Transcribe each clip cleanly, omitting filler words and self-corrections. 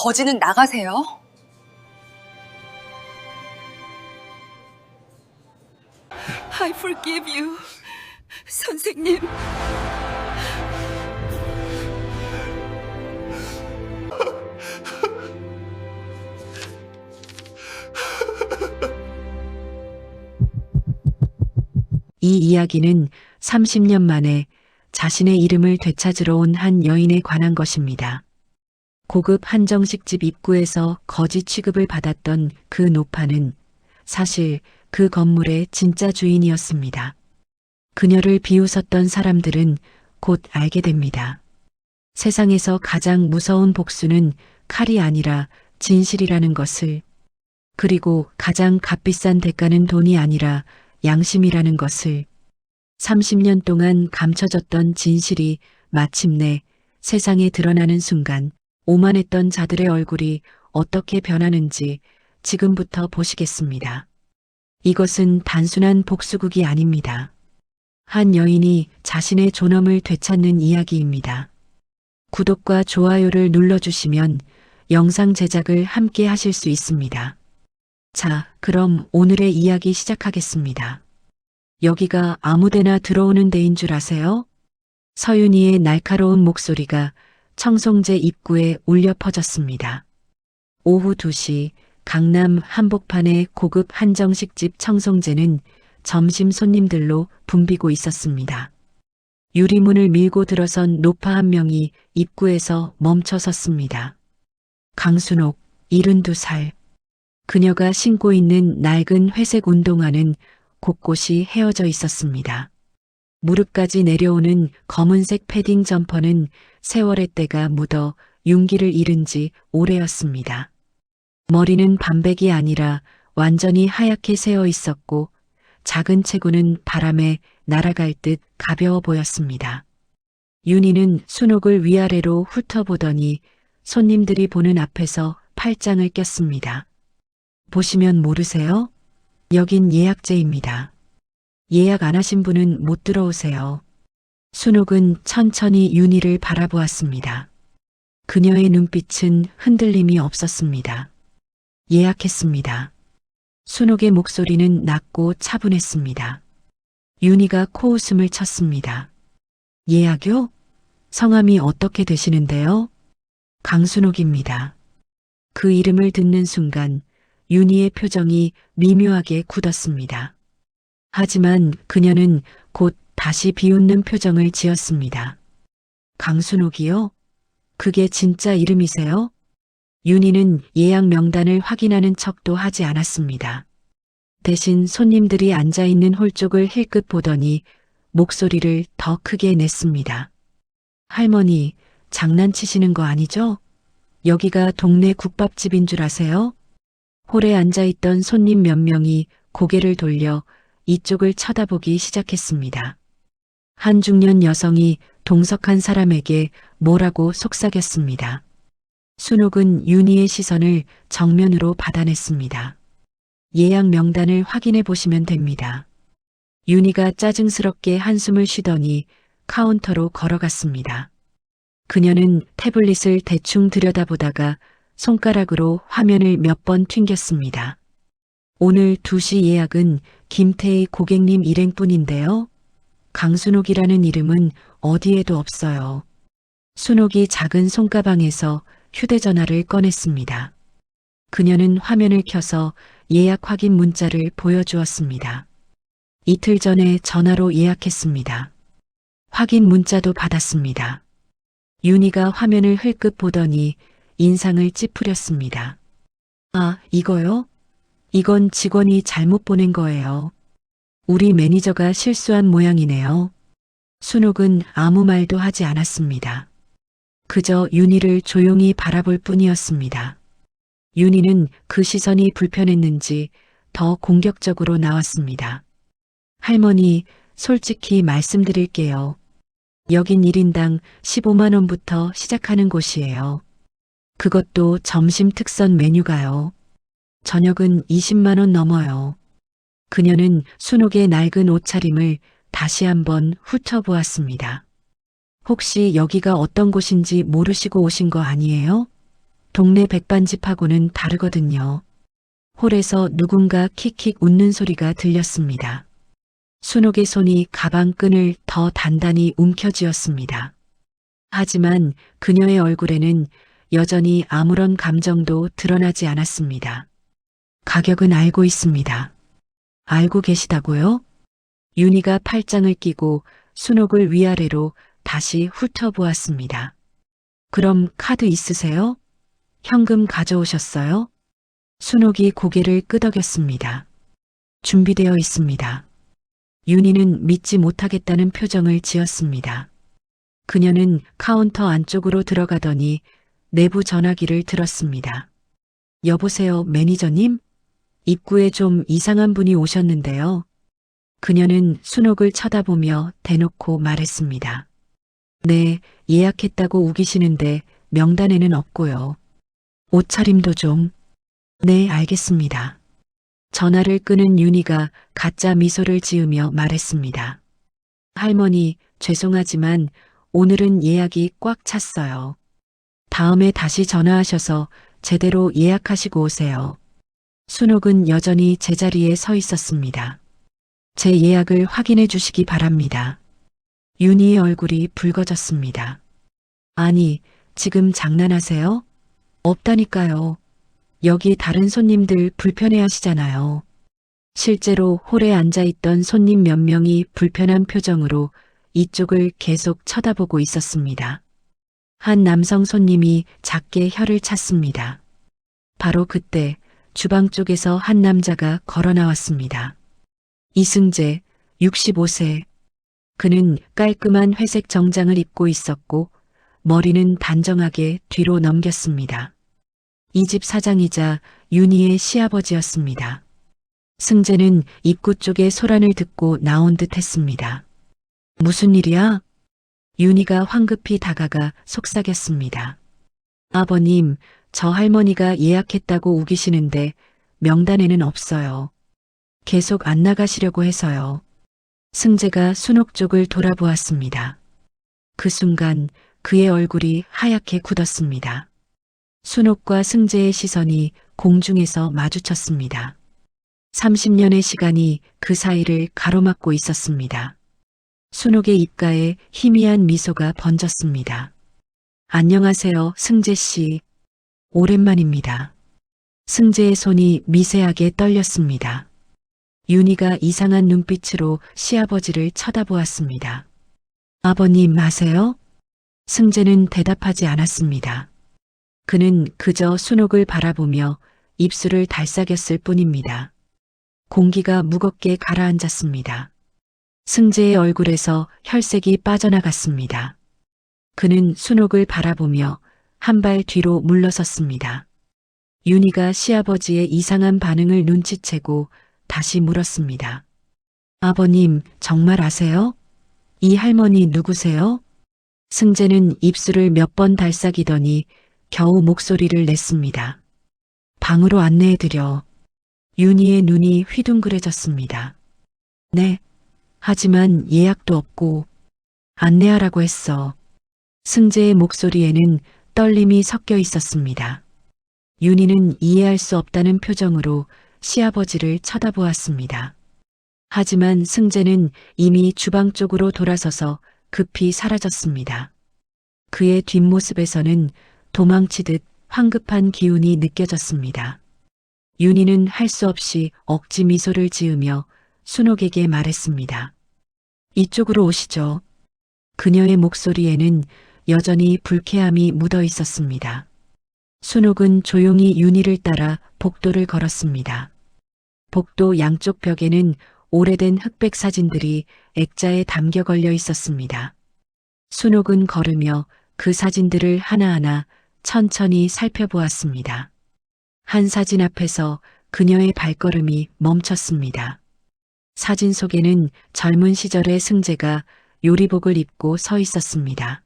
거지는 나가세요. I forgive you, 선생님. 이 이야기는 30년 만에 자신의 이름을 되찾으러 온 한 여인에 관한 것입니다. 고급 한정식집 입구에서 거지 취급을 받았던 그 노파는 사실 그 건물의 진짜 주인이었습니다. 그녀를 비웃었던 사람들은 곧 알게 됩니다. 세상에서 가장 무서운 복수는 칼이 아니라 진실이라는 것을, 그리고 가장 값비싼 대가는 돈이 아니라 양심이라는 것을. 30년 동안 감춰졌던 진실이 마침내 세상에 드러나는 순간 오만했던 자들의 얼굴이 어떻게 변하는지 지금부터 보시겠습니다. 이것은 단순한 복수극이 아닙니다. 한 여인이 자신의 존엄을 되찾는 이야기입니다. 구독과 좋아요를 눌러주시면 영상 제작을 함께 하실 수 있습니다. 자, 그럼 오늘의 이야기 시작하겠습니다. 여기가 아무데나 들어오는 데인 줄 아세요? 서윤이의 날카로운 목소리가 청송제 입구에 울려 퍼졌습니다. 오후 2시 강남 한복판의 고급 한정식집 청송제는 점심 손님들로 붐비고 있었습니다. 유리문을 밀고 들어선 노파 한 명이 입구에서 멈춰 섰습니다. 강순옥, 72살. 그녀가 신고 있는 낡은 회색 운동화는 곳곳이 헤어져 있었습니다. 무릎까지 내려오는 검은색 패딩 점퍼는 세월의 때가 묻어 윤기를 잃은 지 오래였습니다. 머리는 반백이 아니라 완전히 하얗게 새어 있었고 작은 체구는 바람에 날아갈 듯 가벼워 보였습니다. 윤희는 순옥을 위아래로 훑어보더니 손님들이 보는 앞에서 팔짱을 꼈습니다. 보시면 모르세요? 여긴 예약제입니다. 예약 안 하신 분은 못 들어오세요. 순옥은 천천히 윤희를 바라보았습니다. 그녀의 눈빛은 흔들림이 없었습니다. 예약했습니다. 순옥의 목소리는 낮고 차분했습니다. 윤희가 코웃음을 쳤습니다. 예약요? 성함이 어떻게 되시는데요? 강순옥입니다. 그 이름을 듣는 순간 윤희의 표정이 미묘하게 굳었습니다. 하지만 그녀는 곧 다시 비웃는 표정을 지었습니다. 강순옥이요? 그게 진짜 이름이세요? 윤희는 예약 명단을 확인하는 척도 하지 않았습니다. 대신 손님들이 앉아있는 홀 쪽을 힐끗 보더니 목소리를 더 크게 냈습니다. 할머니, 장난치시는 거 아니죠? 여기가 동네 국밥집인 줄 아세요? 홀에 앉아있던 손님 몇 명이 고개를 돌려 이쪽을 쳐다보기 시작했습니다. 한 중년 여성이 동석한 사람에게 뭐라고 속삭였습니다. 순옥은 윤희의 시선을 정면으로 받아냈습니다. 예약 명단을 확인해 보시면 됩니다. 윤희가 짜증스럽게 한숨을 쉬더니 카운터로 걸어갔습니다. 그녀는 태블릿을 대충 들여다보다가 손가락으로 화면을 몇 번 튕겼습니다. 오늘 2시 예약은 김태희 고객님 일행뿐인데요. 강순옥이라는 이름은 어디에도 없어요. 순옥이 작은 손가방에서 휴대전화를 꺼냈습니다. 그녀는 화면을 켜서 예약 확인 문자를 보여주었습니다. 이틀 전에 전화로 예약했습니다. 확인 문자도 받았습니다. 윤희가 화면을 흘끗 보더니 인상을 찌푸렸습니다. 아, 이거요? 이건 직원이 잘못 보낸 거예요. 우리 매니저가 실수한 모양이네요. 순옥은 아무 말도 하지 않았습니다. 그저 윤희를 조용히 바라볼 뿐이었습니다. 윤희는 그 시선이 불편했는지 더 공격적으로 나왔습니다. 할머니, 솔직히 말씀드릴게요. 여긴 1인당 15만 원부터 시작하는 곳이에요. 그것도 점심 특선 메뉴가요. 저녁은 20만 원 넘어요. 그녀는 순옥의 낡은 옷차림을 다시 한번 훑어보았습니다. 혹시 여기가 어떤 곳인지 모르시고 오신 거 아니에요? 동네 백반집하고는 다르거든요. 홀에서 누군가 킥킥 웃는 소리가 들렸습니다. 순옥의 손이 가방 끈을 더 단단히 움켜쥐었습니다. 하지만 그녀의 얼굴에는 여전히 아무런 감정도 드러나지 않았습니다. 가격은 알고 있습니다. 알고 계시다고요? 윤희가 팔짱을 끼고 순옥을 위아래로 다시 훑어보았습니다. 그럼 카드 있으세요? 현금 가져오셨어요? 순옥이 고개를 끄덕였습니다. 준비되어 있습니다. 윤희는 믿지 못하겠다는 표정을 지었습니다. 그녀는 카운터 안쪽으로 들어가더니 내부 전화기를 들었습니다. 여보세요, 매니저님? 입구에 좀 이상한 분이 오셨는데요. 그녀는 순옥을 쳐다보며 대놓고 말했습니다. 네, 예약했다고 우기시는데 명단에는 없고요. 옷차림도 좀. 네, 알겠습니다. 전화를 끄는 윤희가 가짜 미소를 지으며 말했습니다. 할머니, 죄송하지만 오늘은 예약이 꽉 찼어요. 다음에 다시 전화하셔서 제대로 예약하시고 오세요. 순옥은 여전히 제자리에 서 있었습니다. 제 예약을 확인해 주시기 바랍니다. 윤희의 얼굴이 붉어졌습니다. 아니, 지금 장난하세요? 없다니까요. 여기 다른 손님들 불편해하시잖아요. 실제로 홀에 앉아있던 손님 몇 명이 불편한 표정으로 이쪽을 계속 쳐다보고 있었습니다. 한 남성 손님이 작게 혀를 찼습니다. 바로 그때 주방 쪽에서 한 남자가 걸어 나왔습니다. 이승재, 65세. 그는 깔끔한 회색 정장을 입고 있었고 머리는 단정하게 뒤로 넘겼습니다. 이 집 사장이자 윤희의 시아버지였습니다. 승재는 입구 쪽에 소란을 듣고 나온 듯 했습니다. 무슨 일이야? 윤희가 황급히 다가가 속삭였습니다. 아버님, 저 할머니가 예약했다고 우기시는데 명단에는 없어요. 계속 안 나가시려고 해서요. 승재가 순옥 쪽을 돌아보았습니다. 그 순간 그의 얼굴이 하얗게 굳었습니다. 순옥과 승재의 시선이 공중에서 마주쳤습니다. 30년의 시간이 그 사이를 가로막고 있었습니다. 순옥의 입가에 희미한 미소가 번졌습니다. 안녕하세요, 승재 씨. 오랜만입니다. 승재의 손이 미세하게 떨렸습니다. 윤희가 이상한 눈빛으로 시아버지를 쳐다보았습니다. 아버님 아세요? 승재는 대답하지 않았습니다. 그는 그저 순옥을 바라보며 입술을 달싹였을 뿐입니다. 공기가 무겁게 가라앉았습니다. 승재의 얼굴에서 혈색이 빠져나갔습니다. 그는 순옥을 바라보며 한 발 뒤로 물러섰습니다. 윤희가 시아버지의 이상한 반응을 눈치채고 다시 물었습니다. 아버님, 정말 아세요? 이 할머니 누구세요? 승재는 입술을 몇 번 달싹이더니 겨우 목소리를 냈습니다. 방으로 안내해드려. 윤희의 눈이 휘둥그레졌습니다. 네. 하지만 예약도 없고 안내하라고 했어. 승재의 목소리에는 떨림이 섞여 있었습니다. 윤희는 이해할 수 없다는 표정으로 시아버지를 쳐다보았습니다. 하지만 승재는 이미 주방 쪽으로 돌아서서 급히 사라졌습니다. 그의 뒷모습에서는 도망치듯 황급한 기운이 느껴졌습니다. 윤희는 할 수 없이 억지 미소를 지으며 순옥에게 말했습니다. 이쪽으로 오시죠. 그녀의 목소리에는 여전히 불쾌함이 묻어 있었습니다. 순옥은 조용히 윤희를 따라 복도를 걸었습니다. 복도 양쪽 벽에는 오래된 흑백 사진들이 액자에 담겨 걸려 있었습니다. 순옥은 걸으며 그 사진들을 하나하나 천천히 살펴보았습니다. 한 사진 앞에서 그녀의 발걸음이 멈췄습니다. 사진 속에는 젊은 시절의 승재가 요리복을 입고 서 있었습니다.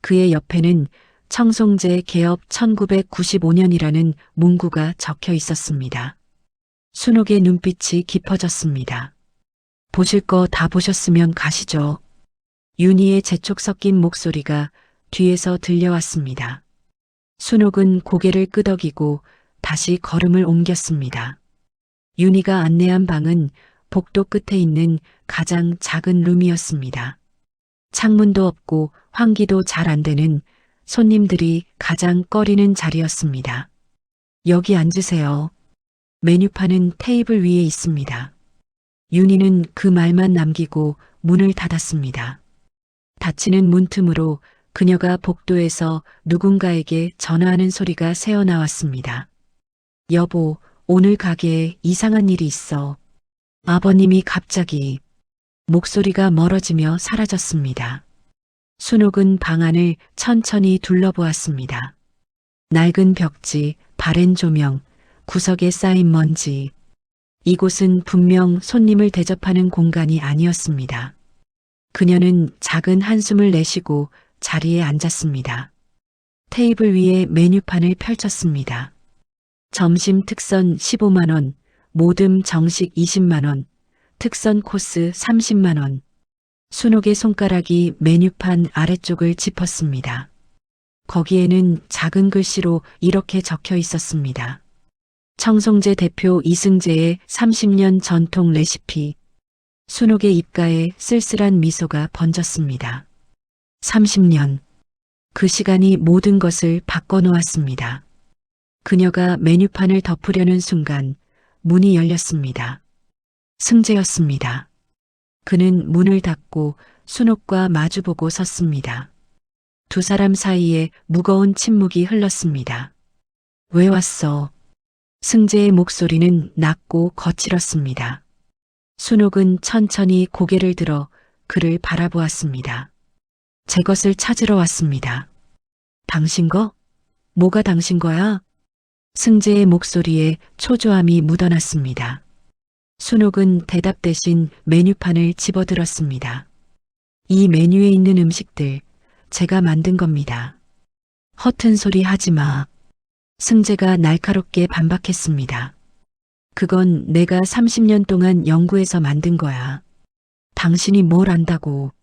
그의 옆에는 청송제 개업 1995년이라는 문구가 적혀 있었습니다. 순옥의 눈빛이 깊어졌습니다. 보실 거 다 보셨으면 가시죠. 윤희의 재촉 섞인 목소리가 뒤에서 들려왔습니다. 순옥은 고개를 끄덕이고 다시 걸음을 옮겼습니다. 윤희가 안내한 방은 복도 끝에 있는 가장 작은 룸이었습니다. 창문도 없고 환기도 잘 안 되는 손님들이 가장 꺼리는 자리였습니다. 여기 앉으세요. 메뉴판은 테이블 위에 있습니다. 윤희는 그 말만 남기고 문을 닫았습니다. 닫히는 문틈으로 그녀가 복도에서 누군가에게 전화하는 소리가 새어나왔습니다. 여보, 오늘 가게에 이상한 일이 있어. 아버님이 갑자기. 목소리가 멀어지며 사라졌습니다. 순옥은 방 안을 천천히 둘러보았습니다. 낡은 벽지, 바랜 조명, 구석에 쌓인 먼지. 이곳은 분명 손님을 대접하는 공간이 아니었습니다. 그녀는 작은 한숨을 내쉬고 자리에 앉았습니다. 테이블 위에 메뉴판을 펼쳤습니다. 점심 특선 15만 원, 모듬 정식 20만 원, 특선 코스 30만 원. 순옥의 손가락이 메뉴판 아래쪽을 짚었습니다. 거기에는 작은 글씨로 이렇게 적혀 있었습니다. 청송제 대표 이승재의 30년 전통 레시피. 순옥의 입가에 쓸쓸한 미소가 번졌습니다. 30년. 그 시간이 모든 것을 바꿔놓았습니다. 그녀가 메뉴판을 덮으려는 순간 문이 열렸습니다. 승재였습니다. 그는 문을 닫고 순옥과 마주보고 섰습니다. 두 사람 사이에 무거운 침묵이 흘렀습니다. 왜 왔어? 승재의 목소리는 낮고 거칠었습니다. 순옥은 천천히 고개를 들어 그를 바라보았습니다. 제 것을 찾으러 왔습니다. 당신 거? 뭐가 당신 거야? 승재의 목소리에 초조함이 묻어났습니다. 순옥은 대답 대신 메뉴판을 집어들었습니다. 이 메뉴에 있는 음식들 제가 만든 겁니다. 허튼 소리 하지 마. 승재가 날카롭게 반박했습니다. 그건 내가 30년 동안 연구해서 만든 거야. 당신이 뭘 안다고.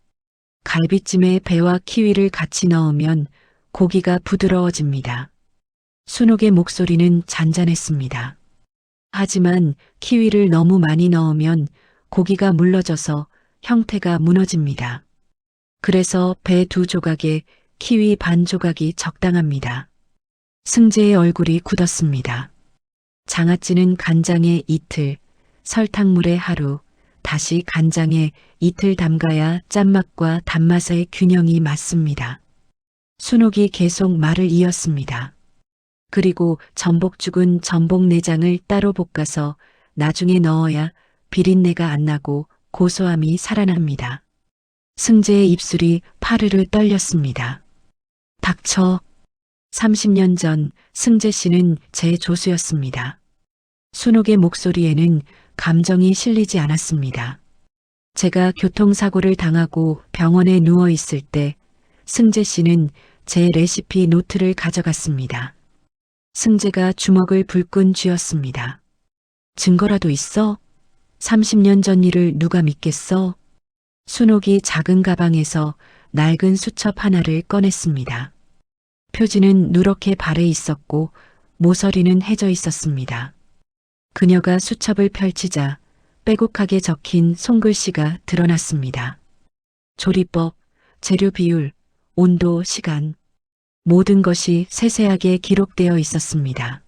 갈비찜에 배와 키위를 같이 넣으면 고기가 부드러워집니다. 순옥의 목소리는 잔잔했습니다. 하지만 키위를 너무 많이 넣으면 고기가 물러져서 형태가 무너집니다. 그래서 배 2조각에 키위 반 조각이 적당합니다. 승재의 얼굴이 굳었습니다. 장아찌는 간장에 이틀, 설탕물에 하루, 다시 간장에 이틀 담가야 짠맛과 단맛의 균형이 맞습니다. 순옥이 계속 말을 이었습니다. 그리고 전복죽은 전복 내장을 따로 볶아서 나중에 넣어야 비린내가 안 나고 고소함이 살아납니다. 승재의 입술이 파르르 떨렸습니다. 닥쳐. 30년 전 승재 씨는 제 조수였습니다. 순옥의 목소리에는 감정이 실리지 않았습니다. 제가 교통사고를 당하고 병원에 누워 있을 때 승재 씨는 제 레시피 노트를 가져갔습니다. 승재가 주먹을 불끈 쥐었습니다. 증거라도 있어? 30년 전 일을 누가 믿겠어? 순옥이 작은 가방에서 낡은 수첩 하나를 꺼냈습니다. 표지는 누렇게 발에 있었고 모서리는 해져 있었습니다. 그녀가 수첩을 펼치자 빼곡하게 적힌 손글씨가 드러났습니다. 조리법, 재료 비율, 온도, 시간, 모든 것이 세세하게 기록되어 있었습니다.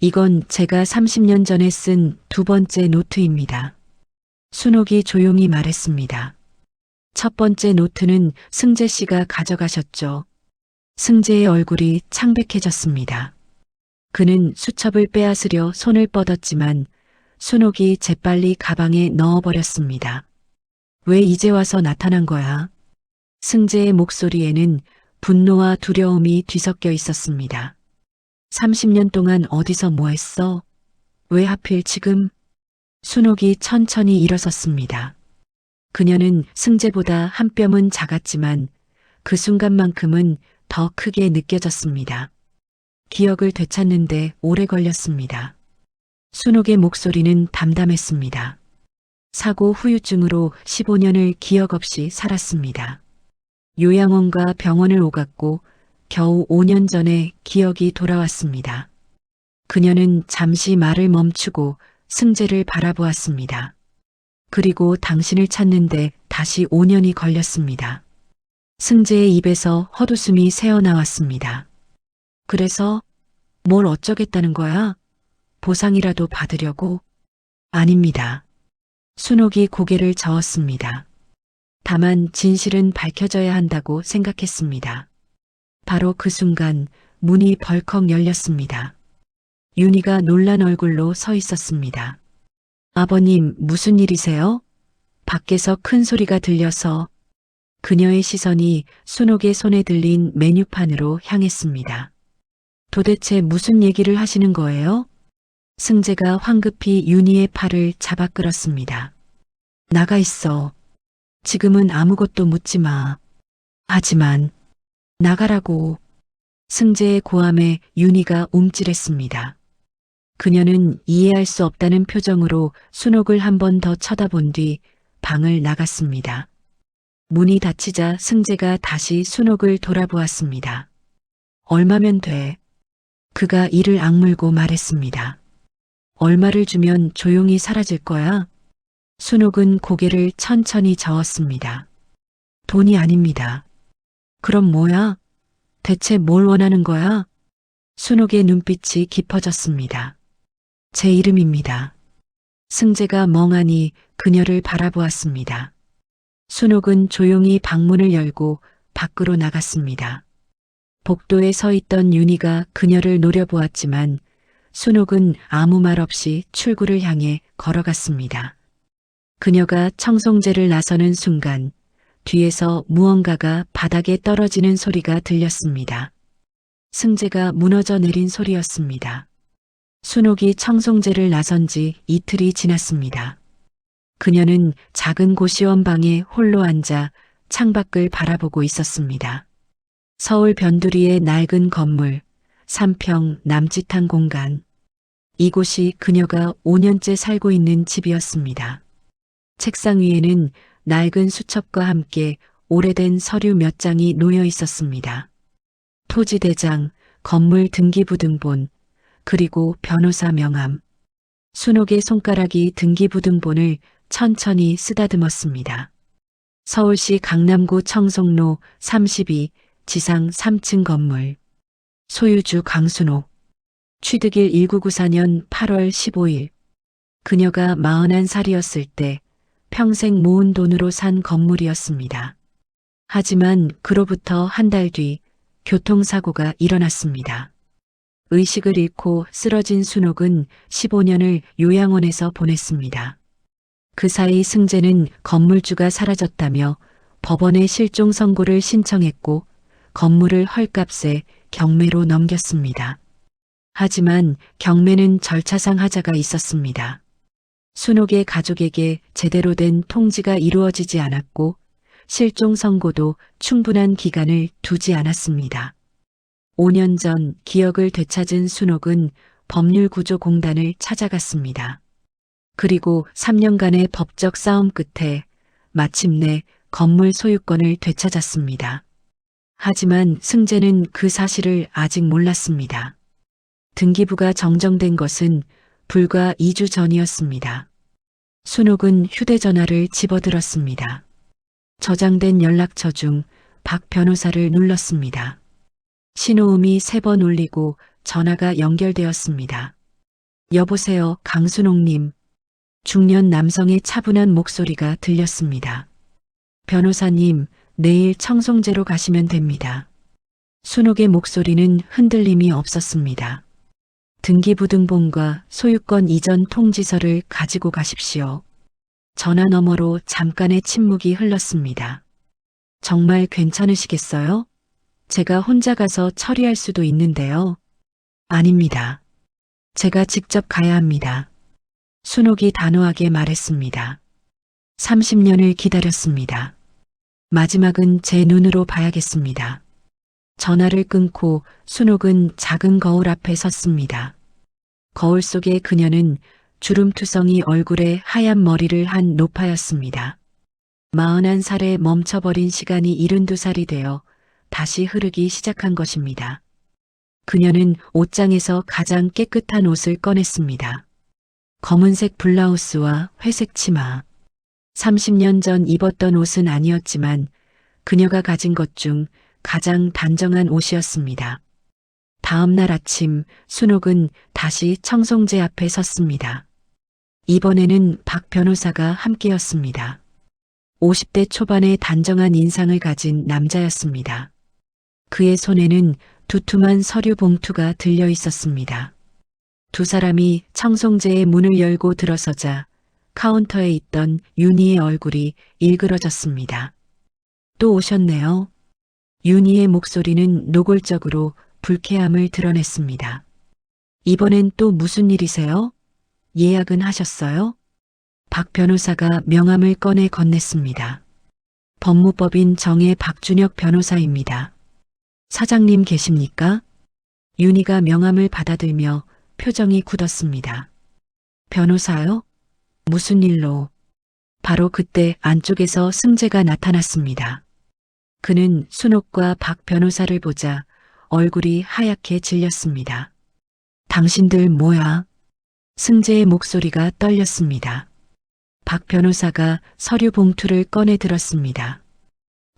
이건 제가 30년 전에 쓴 두 번째 노트입니다. 순옥이 조용히 말했습니다. 첫 번째 노트는 승재 씨가 가져가셨죠. 승재의 얼굴이 창백해졌습니다. 그는 수첩을 빼앗으려 손을 뻗었지만 순옥이 재빨리 가방에 넣어버렸습니다. 왜 이제 와서 나타난 거야? 승재의 목소리에는 분노와 두려움이 뒤섞여 있었습니다. 30년 동안 어디서 뭐 했어? 왜 하필 지금? 순옥이 천천히 일어섰습니다. 그녀는 승재보다 한 뼘은 작았지만 그 순간만큼은 더 크게 느껴졌습니다. 기억을 되찾는데 오래 걸렸습니다. 순옥의 목소리는 담담했습니다. 사고 후유증으로 15년을 기억 없이 살았습니다. 요양원과 병원을 오갔고 겨우 5년 전에 기억이 돌아왔습니다. 그녀는 잠시 말을 멈추고 승재를 바라보았습니다. 그리고 당신을 찾는데 다시 5년이 걸렸습니다. 승재의 입에서 헛웃음이 새어나왔습니다. 그래서 뭘 어쩌겠다는 거야? 보상이라도 받으려고? 아닙니다. 순옥이 고개를 저었습니다. 다만 진실은 밝혀져야 한다고 생각했습니다. 바로 그 순간 문이 벌컥 열렸습니다. 윤희가 놀란 얼굴로 서 있었습니다. 아버님, 무슨 일이세요? 밖에서 큰 소리가 들려서 그녀의 시선이 순옥의 손에 들린 메뉴판으로 향했습니다. 도대체 무슨 얘기를 하시는 거예요? 승재가 황급히 윤희의 팔을 잡아 끌었습니다. 나가 있어. 지금은 아무것도 묻지 마. 하지만 나가라고. 승재의 고함에 윤희가 움찔했습니다. 그녀는 이해할 수 없다는 표정으로 순옥을 한 번 더 쳐다본 뒤 방을 나갔습니다. 문이 닫히자 승재가 다시 순옥을 돌아보았습니다. 얼마면 돼? 그가 이를 악물고 말했습니다. 얼마를 주면 조용히 사라질 거야? 순옥은 고개를 천천히 저었습니다. 돈이 아닙니다. 그럼 뭐야? 대체 뭘 원하는 거야? 순옥의 눈빛이 깊어졌습니다. 제 이름입니다. 승재가 멍하니 그녀를 바라보았습니다. 순옥은 조용히 방문을 열고 밖으로 나갔습니다. 복도에 서 있던 윤희가 그녀를 노려보았지만 순옥은 아무 말 없이 출구를 향해 걸어갔습니다. 그녀가 청송제를 나서는 순간 뒤에서 무언가가 바닥에 떨어지는 소리가 들렸습니다. 승재가 무너져 내린 소리였습니다. 순옥이 청송제를 나선 지 이틀이 지났습니다. 그녀는 작은 고시원 방에 홀로 앉아 창밖을 바라보고 있었습니다. 서울 변두리의 낡은 건물, 3평 남짓한 공간. 이곳이 그녀가 5년째 살고 있는 집이었습니다. 책상 위에는 낡은 수첩과 함께 오래된 서류 몇 장이 놓여 있었습니다. 토지대장, 건물 등기부등본, 그리고 변호사 명함. 순옥의 손가락이 등기부등본을 천천히 쓰다듬었습니다. 서울시 강남구 청송로 32 지상 3층 건물. 소유주 강순옥. 취득일 1994년 8월 15일. 그녀가 41살이었을 때 평생 모은 돈으로 산 건물이었습니다. 하지만 그로부터 한 달 뒤 교통사고가 일어났습니다. 의식을 잃고 쓰러진 순옥은 15년을 요양원에서 보냈습니다. 그 사이 승재는 건물주가 사라졌다며 법원에 실종 선고를 신청했고 건물을 헐값에 경매로 넘겼습니다. 하지만 경매는 절차상 하자가 있었습니다. 순옥의 가족에게 제대로 된 통지가 이루어지지 않았고 실종 선고도 충분한 기간을 두지 않았습니다. 5년 전 기억을 되찾은 순옥은 법률구조공단을 찾아갔습니다. 그리고 3년간의 법적 싸움 끝에 마침내 건물 소유권을 되찾았습니다. 하지만 승재는 그 사실을 아직 몰랐습니다. 등기부가 정정된 것은 불과 2주 전이었습니다. 순옥은 휴대전화를 집어들었습니다. 저장된 연락처 중 박 변호사를 눌렀습니다. 신호음이 3번 울리고 전화가 연결되었습니다. 여보세요, 강순옥님. 중년 남성의 차분한 목소리가 들렸습니다. 변호사님, 내일 청송제로 가시면 됩니다. 순옥의 목소리는 흔들림이 없었습니다. 등기부등본과 소유권 이전 통지서를 가지고 가십시오. 전화 너머로 잠깐의 침묵이 흘렀습니다. 정말 괜찮으시겠어요? 제가 혼자 가서 처리할 수도 있는데요. 아닙니다. 제가 직접 가야 합니다. 순옥이 단호하게 말했습니다. 30년을 기다렸습니다. 마지막은 제 눈으로 봐야겠습니다. 전화를 끊고 순옥은 작은 거울 앞에 섰습니다. 거울 속의 그녀는 주름투성이 얼굴에 하얀 머리를 한 노파였습니다. 41살에 멈춰버린 시간이 72살이 되어 다시 흐르기 시작한 것입니다. 그녀는 옷장에서 가장 깨끗한 옷을 꺼냈습니다. 검은색 블라우스와 회색 치마. 30년 전 입었던 옷은 아니었지만 그녀가 가진 것 중 가장 단정한 옷이었습니다. 다음 날 아침 순옥은 다시 청송제 앞에 섰습니다. 이번에는 박 변호사가 함께였습니다. 50대 초반의 단정한 인상을 가진 남자였습니다. 그의 손에는 두툼한 서류 봉투가 들려 있었습니다. 두 사람이 청송제의 문을 열고 들어서자 카운터에 있던 윤희의 얼굴이 일그러졌습니다. 또 오셨네요. 윤희의 목소리는 노골적으로 불쾌함을 드러냈습니다. 이번엔 또 무슨 일이세요? 예약은 하셨어요? 박 변호사가 명함을 꺼내 건넸습니다. 법무법인 정의 박준혁 변호사입니다. 사장님 계십니까? 윤희가 명함을 받아들며 표정이 굳었습니다. 변호사요? 무슨 일로? 바로 그때 안쪽에서 승재가 나타났습니다. 그는 순옥과 박 변호사를 보자 얼굴이 하얗게 질렸습니다. 당신들 뭐야? 승재의 목소리가 떨렸습니다. 박 변호사가 서류 봉투를 꺼내 들었습니다.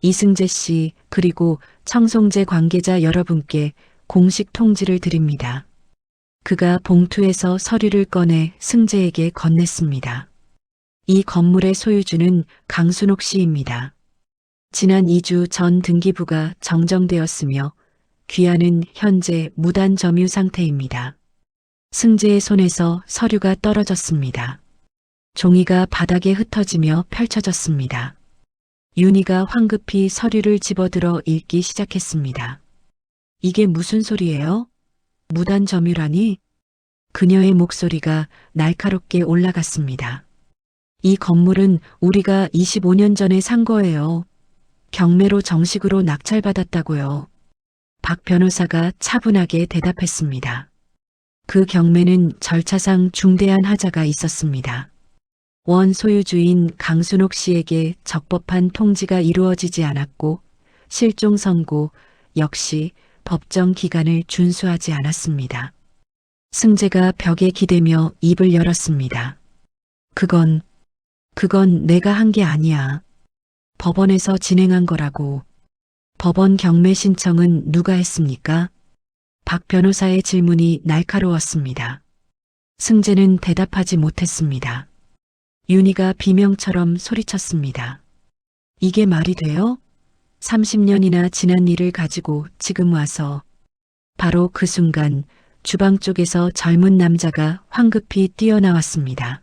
이승재 씨 그리고 청송제 관계자 여러분께 공식 통지를 드립니다. 그가 봉투에서 서류를 꺼내 승재에게 건넸습니다. 이 건물의 소유주는 강순옥 씨입니다. 지난 2주 전 등기부가 정정되었으며 귀하는 현재 무단 점유 상태입니다. 승재의 손에서 서류가 떨어졌습니다. 종이가 바닥에 흩어지며 펼쳐졌습니다. 윤희가 황급히 서류를 집어들어 읽기 시작했습니다. 이게 무슨 소리예요? 무단 점유라니? 그녀의 목소리가 날카롭게 올라갔습니다. 이 건물은 우리가 25년 전에 산 거예요. 경매로 정식으로 낙찰받았다고요. 박 변호사가 차분하게 대답했습니다. 그 경매는 절차상 중대한 하자가 있었습니다. 원 소유주인 강순옥 씨에게 적법한 통지가 이루어지지 않았고 실종 선고 역시 법정 기간을 준수하지 않았습니다. 승재가 벽에 기대며 입을 열었습니다. 그건 내가 한 게 아니야. 법원에서 진행한 거라고. 법원 경매 신청은 누가 했습니까? 박 변호사의 질문이 날카로웠습니다. 승재는 대답하지 못했습니다. 윤희가 비명처럼 소리쳤습니다. 이게 말이 돼요? 30년이나 지난 일을 가지고 지금 와서. 바로 그 순간 주방 쪽에서 젊은 남자가 황급히 뛰어나왔습니다.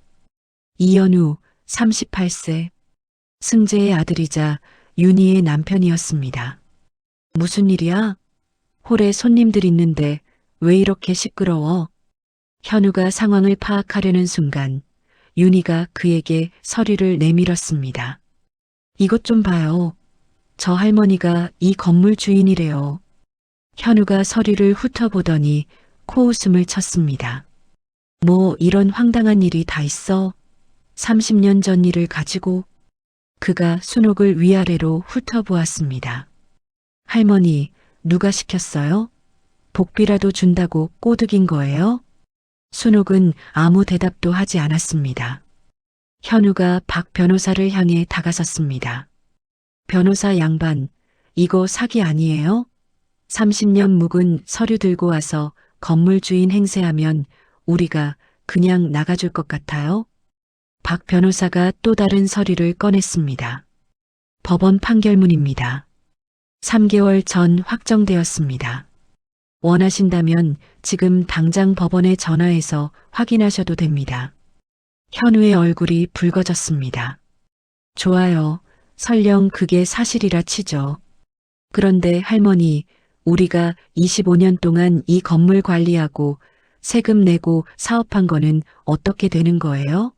이연우 38세. 승재의 아들이자 윤희의 남편이었습니다. 무슨 일이야? 홀에 손님들 있는데 왜 이렇게 시끄러워? 현우가 상황을 파악하려는 순간 윤희가 그에게 서류를 내밀었습니다. 이것 좀 봐요. 저 할머니가 이 건물 주인이래요. 현우가 서류를 훑어보더니 코웃음을 쳤습니다. 뭐 이런 황당한 일이 다 있어? 30년 전 일을 가지고. 그가 순옥을 위아래로 훑어보았습니다. 할머니, 누가 시켰어요? 복비라도 준다고 꼬드긴 거예요? 순옥은 아무 대답도 하지 않았습니다. 현우가 박 변호사를 향해 다가섰습니다. 변호사 양반, 이거 사기 아니에요? 30년 묵은 서류 들고 와서 건물 주인 행세하면 우리가 그냥 나가줄 것 같아요? 박 변호사가 또 다른 서류를 꺼냈습니다. 법원 판결문입니다. 3개월 전 확정되었습니다. 원하신다면 지금 당장 법원에 전화해서 확인하셔도 됩니다. 현우의 얼굴이 붉어졌습니다. 좋아요. 설령 그게 사실이라 치죠. 그런데 할머니, 우리가 25년 동안 이 건물 관리하고 세금 내고 사업한 거는 어떻게 되는 거예요?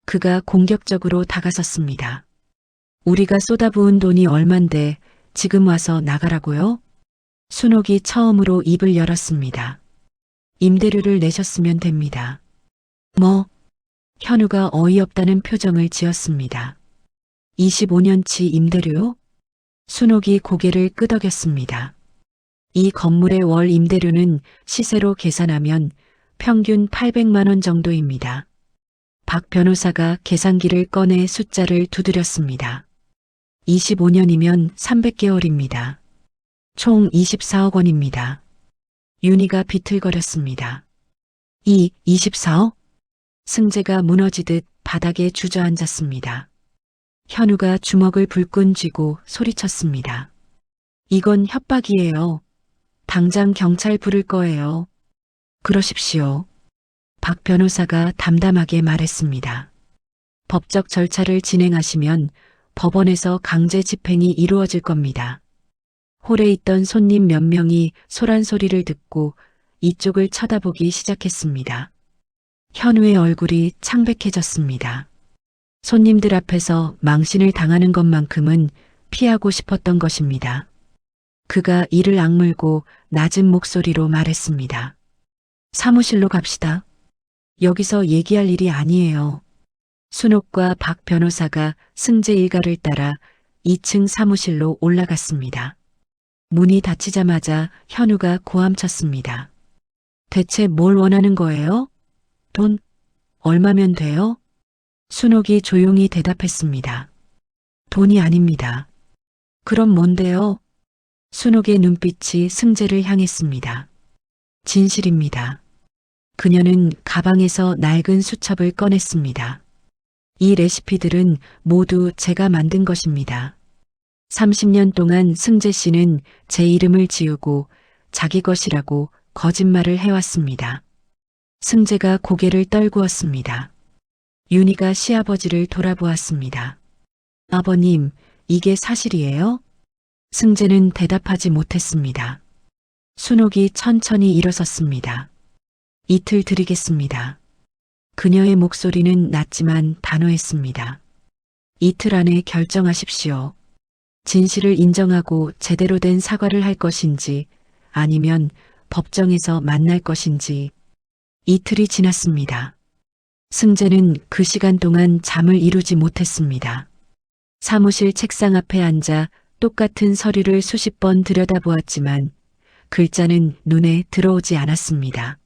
그가 공격적으로 다가섰습니다. 우리가 쏟아부은 돈이 얼만데 지금 와서 나가라고요? 순옥이 처음으로 입을 열었습니다. 임대료를 내셨으면 됩니다. 뭐? 현우가 어이없다는 표정을 지었습니다. 25년치 임대료요? 순옥이 고개를 끄덕였습니다. 이 건물의 월 임대료는 시세로 계산하면 평균 800만 원 정도입니다. 박 변호사가 계산기를 꺼내 숫자를 두드렸습니다. 25년이면 300개월입니다. 총 24억 원입니다. 윤희가 비틀거렸습니다. 24억? 승재가 무너지듯 바닥에 주저앉았습니다. 현우가 주먹을 불끈 쥐고 소리쳤습니다. 이건 협박이에요. 당장 경찰 부를 거예요. 그러십시오. 박 변호사가 담담하게 말했습니다. 법적 절차를 진행하시면 법원에서 강제 집행이 이루어질 겁니다. 홀에 있던 손님 몇 명이 소란 소리를 듣고 이쪽을 쳐다보기 시작했습니다. 현우의 얼굴이 창백해졌습니다. 손님들 앞에서 망신을 당하는 것만큼은 피하고 싶었던 것입니다. 그가 이를 악물고 낮은 목소리로 말했습니다. 사무실로 갑시다. 여기서 얘기할 일이 아니에요. 순옥과 박 변호사가 승재 일가를 따라 2층 사무실로 올라갔습니다. 문이 닫히자마자 현우가 고함쳤습니다. 대체 뭘 원하는 거예요? 돈 얼마면 돼요? 순옥이 조용히 대답했습니다. 돈이 아닙니다. 그럼 뭔데요? 순옥의 눈빛이 승재를 향했습니다. 진실입니다. 그녀는 가방에서 낡은 수첩을 꺼냈습니다. 이 레시피들은 모두 제가 만든 것입니다. 30년 동안 승재 씨는 제 이름을 지우고 자기 것이라고 거짓말을 해왔습니다. 승재가 고개를 떨구었습니다. 윤희가 시아버지를 돌아보았습니다. 아버님, 이게 사실이에요? 승재는 대답하지 못했습니다. 순옥이 천천히 일어섰습니다. 이틀 드리겠습니다. 그녀의 목소리는 낮지만 단호했습니다. 이틀 안에 결정하십시오. 진실을 인정하고 제대로 된 사과를 할 것인지 아니면 법정에서 만날 것인지. 이틀이 지났습니다. 승재는 그 시간 동안 잠을 이루지 못했습니다. 사무실 책상 앞에 앉아 똑같은 서류를 수십 번 들여다보았지만 글자는 눈에 들어오지 않았습니다.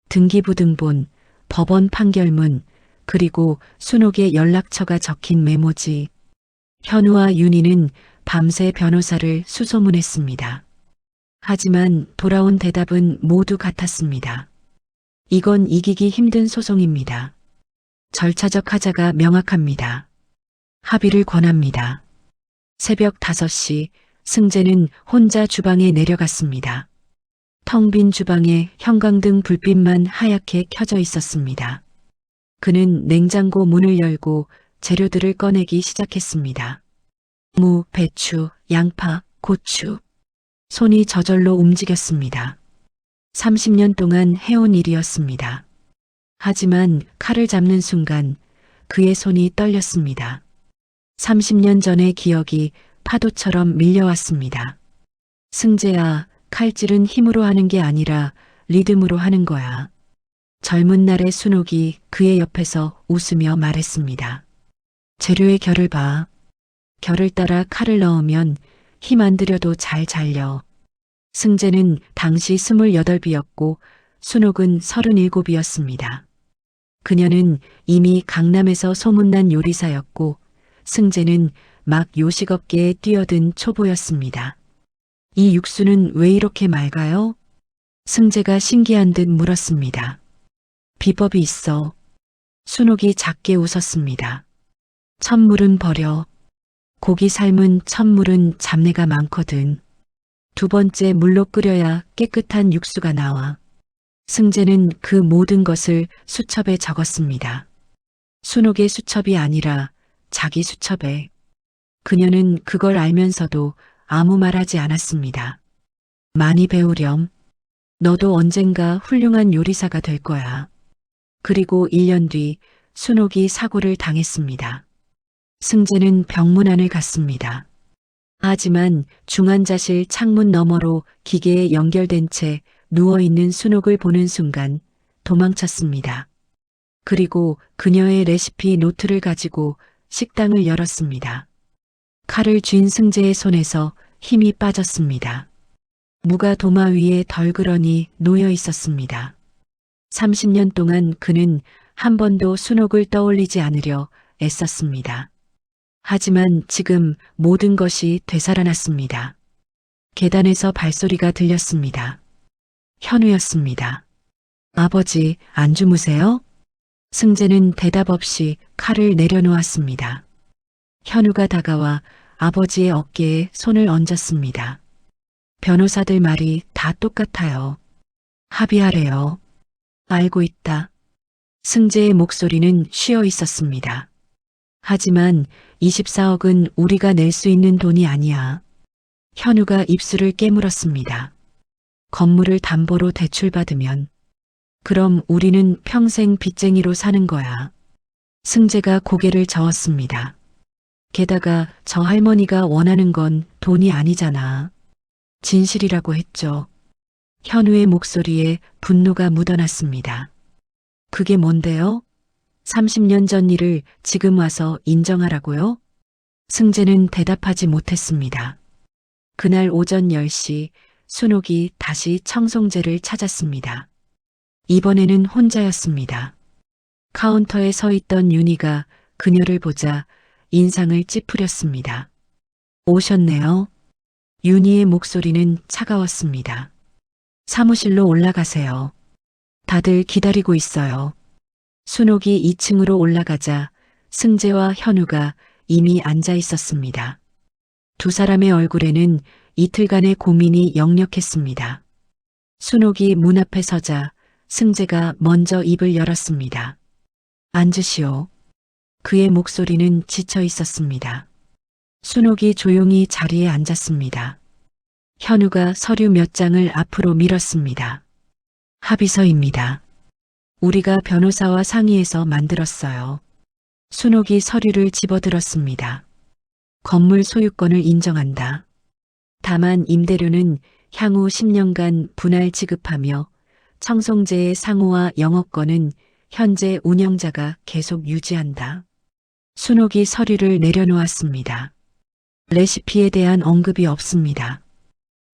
등기부등본, 법원 판결문, 그리고 순옥의 연락처가 적힌 메모지. 현우와 윤희는 밤새 변호사를 수소문했습니다. 하지만 돌아온 대답은 모두 같았습니다. 이건 이기기 힘든 소송입니다. 절차적 하자가 명확합니다. 합의를 권합니다. 새벽 5시 승재는 혼자 주방에 내려갔습니다. 텅 빈 주방에 형광등 불빛만 하얗게 켜져 있었습니다. 그는 냉장고 문을 열고 재료들을 꺼내기 시작했습니다. 무, 배추, 양파, 고추. 손이 저절로 움직였습니다. 30년 동안 해온 일이었습니다. 하지만 칼을 잡는 순간 그의 손이 떨렸습니다. 30년 전의 기억이 파도처럼 밀려왔습니다. 승재야, 칼질은 힘으로 하는 게 아니라 리듬으로 하는 거야. 젊은 날의 순옥이 그의 옆에서 웃으며 말했습니다. 재료의 결을 봐. 결을 따라 칼을 넣으면 힘 안 들여도 잘 잘려. 승재는 당시 28이었고 순옥은 37이었습니다. 그녀는 이미 강남에서 소문난 요리사였고 승재는 막 요식업계에 뛰어든 초보였습니다. 이 육수는 왜 이렇게 맑아요? 승재가 신기한 듯 물었습니다. 비법이 있어. 순옥이 작게 웃었습니다. 첫물은 버려. 고기 삶은 첫물은 잡내가 많거든. 두 번째 물로 끓여야 깨끗한 육수가 나와. 승재는 그 모든 것을 수첩에 적었습니다. 순옥의 수첩이 아니라 자기 수첩에. 그녀는 그걸 알면서도 아무 말하지 않았습니다. 많이 배우렴. 너도 언젠가 훌륭한 요리사가 될 거야. 그리고 1년 뒤 순옥이 사고를 당했습니다. 승재는 병문안을 갔습니다. 하지만 중환자실 창문 너머로 기계에 연결된 채 누워있는 순옥을 보는 순간 도망쳤습니다. 그리고 그녀의 레시피 노트를 가지고 식당을 열었습니다. 칼을 쥔 승재의 손에서 힘이 빠졌습니다. 무가 도마 위에 덜그러니 놓여 있었습니다. 30년 동안 그는 한 번도 순옥을 떠올리지 않으려 애썼습니다. 하지만 지금 모든 것이 되살아났습니다. 계단에서 발소리가 들렸습니다. 현우였습니다. 아버지, 안 주무세요? 승재는 대답 없이 칼을 내려놓았습니다. 현우가 다가와 아버지의 어깨에 손을 얹었습니다. 변호사들 말이 다 똑같아요. 합의하래요. 알고 있다. 승재의 목소리는 쉬어 있었습니다. 하지만 24억은 우리가 낼 수 있는 돈이 아니야. 현우가 입술을 깨물었습니다. 건물을 담보로 대출받으면 그럼 우리는 평생 빚쟁이로 사는 거야. 승재가 고개를 저었습니다. 게다가 저 할머니가 원하는 건 돈이 아니잖아. 진실이라고 했죠. 현우의 목소리에 분노가 묻어났습니다. 그게 뭔데요? 30년 전 일을 지금 와서 인정하라고요? 승재는 대답하지 못했습니다. 그날 오전 10시 순옥이 다시 청송재를 찾았습니다. 이번에는 혼자였습니다. 카운터에 서 있던 윤희가 그녀를 보자 인상을 찌푸렸습니다. 오셨네요. 윤희의 목소리는 차가웠습니다. 사무실로 올라가세요. 다들 기다리고 있어요. 순옥이 2층으로 올라가자 승재와 현우가 이미 앉아 있었습니다. 두 사람의 얼굴에는 이틀간의 고민이 역력했습니다. 순옥이 문 앞에 서자 승재가 먼저 입을 열었습니다. 앉으시오. 그의 목소리는 지쳐 있었습니다. 순옥이 조용히 자리에 앉았습니다. 현우가 서류 몇 장을 앞으로 밀었습니다. 합의서입니다. 우리가 변호사와 상의해서 만들었어요. 순옥이 서류를 집어들었습니다. 건물 소유권을 인정한다. 다만 임대료는 향후 10년간 분할 지급하며 청송제의 상호와 영업권은 현재 운영자가 계속 유지한다. 순옥이 서류를 내려놓았습니다. 레시피에 대한 언급이 없습니다.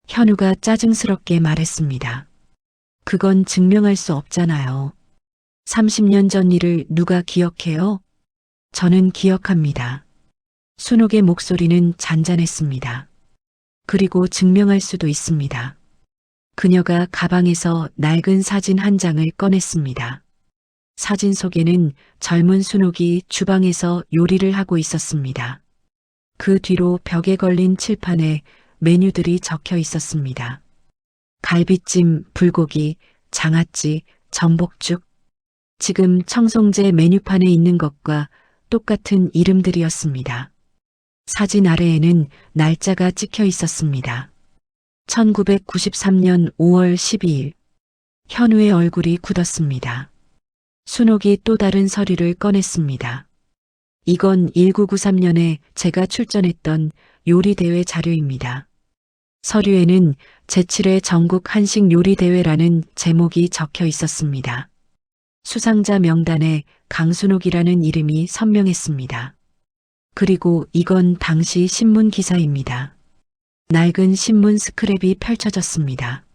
현우가 짜증스럽게 말했습니다. 그건 증명할 수 없잖아요. 30년 전 일을 누가 기억해요? 저는 기억합니다. 순옥의 목소리는 잔잔했습니다. 그리고 증명할 수도 있습니다. 그녀가 가방에서 낡은 사진 한 장을 꺼냈습니다. 사진 속에는 젊은 순옥이 주방에서 요리를 하고 있었습니다. 그 뒤로 벽에 걸린 칠판에 메뉴들이 적혀 있었습니다. 갈비찜, 불고기, 장아찌, 전복죽. 지금 청송제 메뉴판에 있는 것과 똑같은 이름들이었습니다. 사진 아래에는 날짜가 찍혀 있었습니다. 1993년 5월 12일. 현우의 얼굴이 굳었습니다. 순옥이 또 다른 서류를 꺼냈습니다. 이건 1993년에 제가 출전했던 요리대회 자료입니다. 서류에는 제7회 전국 한식 요리대회라는 제목이 적혀 있었습니다. 수상자 명단에 강순옥이라는 이름이 선명했습니다. 그리고 이건 당시 신문 기사입니다. 낡은 신문 스크랩이 펼쳐졌습니다.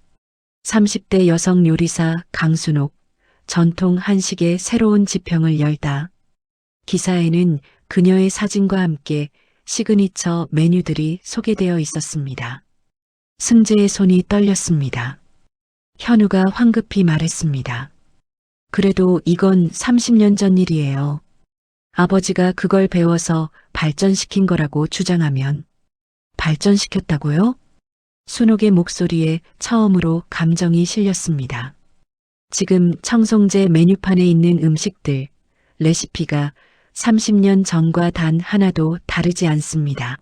30대 여성 요리사 강순옥, 전통 한식의 새로운 지평을 열다. 기사에는 그녀의 사진과 함께 시그니처 메뉴들이 소개되어 있었습니다. 승재의 손이 떨렸습니다. 현우가 황급히 말했습니다. 그래도 이건 30년 전 일이에요. 아버지가 그걸 배워서 발전시킨 거라고 주장하면 발전시켰다고요? 순옥의 목소리에 처음으로 감정이 실렸습니다. 지금 청송제 메뉴판에 있는 음식들, 레시피가 30년 전과 단 하나도 다르지 않습니다.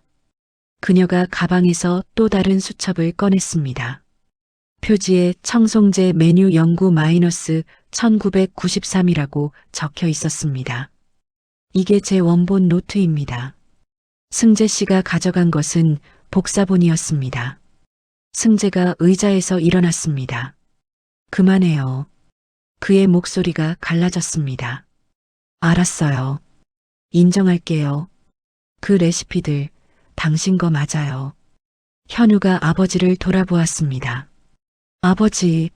그녀가 가방에서 또 다른 수첩을 꺼냈습니다. 표지에 청송제 메뉴 연구 마이너스 1993이라고 적혀 있었습니다. 이게 제 원본 노트입니다. 승재 씨가 가져간 것은 복사본이었습니다. 승재가 의자에서 일어났습니다. 그만해요. 그의 목소리가 갈라졌습니다. 알았어요. 인정할게요. 그 레시피들 당신 거 맞아요. 현우가 아버지를 돌아보았습니다. 아버지,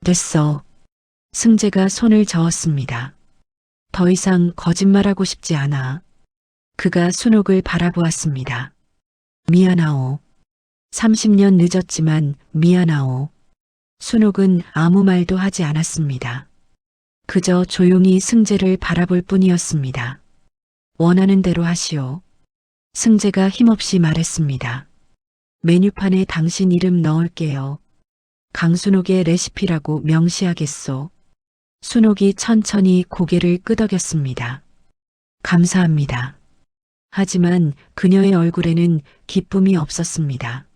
됐어. 승재가 손을 저었습니다. 더 이상 거짓말하고 싶지 않아. 그가 순옥을 바라보았습니다. 미안하오. 30년 늦었지만 미안하오. 순옥은 아무 말도 하지 않았습니다. 그저 조용히 승재를 바라볼 뿐이었습니다. 원하는 대로 하시오. 승재가 힘없이 말했습니다. 메뉴판에 당신 이름 넣을게요. 강순옥의 레시피라고 명시하겠소. 순옥이 천천히 고개를 끄덕였습니다. 감사합니다. 하지만 그녀의 얼굴에는 기쁨이 없었습니다.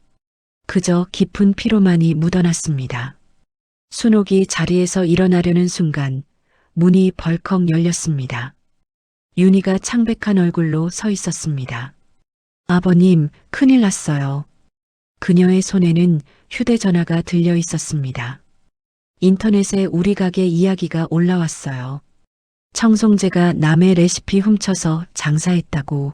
그저 깊은 피로만이 묻어났습니다. 순옥이 자리에서 일어나려는 순간 문이 벌컥 열렸습니다. 윤희가 창백한 얼굴로 서 있었습니다. 아버님, 큰일 났어요. 그녀의 손에는 휴대전화가 들려 있었습니다. 인터넷에 우리 가게 이야기가 올라왔어요. 청송재가 남의 레시피 훔쳐서 장사했다고.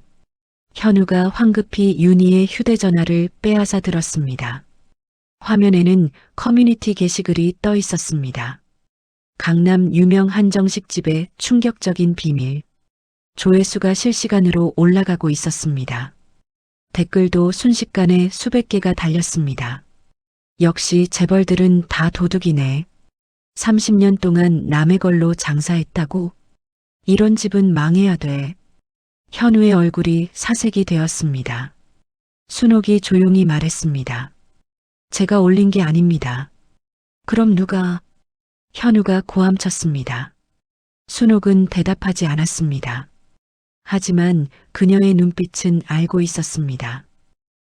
현우가 황급히 윤희의 휴대전화를 빼앗아 들었습니다. 화면에는 커뮤니티 게시글이 떠 있었습니다. 강남 유명 한정식집의 충격적인 비밀. 조회수가 실시간으로 올라가고 있었습니다. 댓글도 순식간에 수백 개가 달렸습니다. 역시 재벌들은 다 도둑이네. 30년 동안 남의 걸로 장사했다고? 이런 집은 망해야 돼. 현우의 얼굴이 사색이 되었습니다. 순옥이 조용히 말했습니다. 제가 올린 게 아닙니다. 그럼 누가? 현우가 고함쳤습니다. 순옥은 대답하지 않았습니다. 하지만 그녀의 눈빛은 알고 있었습니다.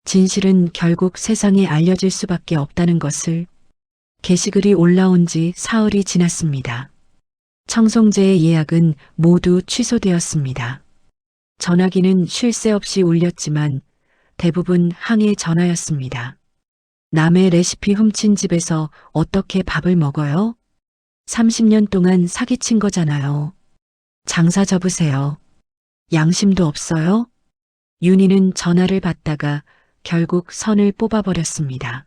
진실은 결국 세상에 알려질 수밖에 없다는 것을. 게시글이 올라온 지 사흘이 지났습니다. 청송재의 예약은 모두 취소되었습니다. 전화기는 쉴 새 없이 울렸지만 대부분 항해 전화였습니다. 남의 레시피 훔친 집에서 어떻게 밥을 먹어요? 30년 동안 사기친 거잖아요. 장사 접으세요. 양심도 없어요? 윤희는 전화를 받다가 결국 선을 뽑아버렸습니다.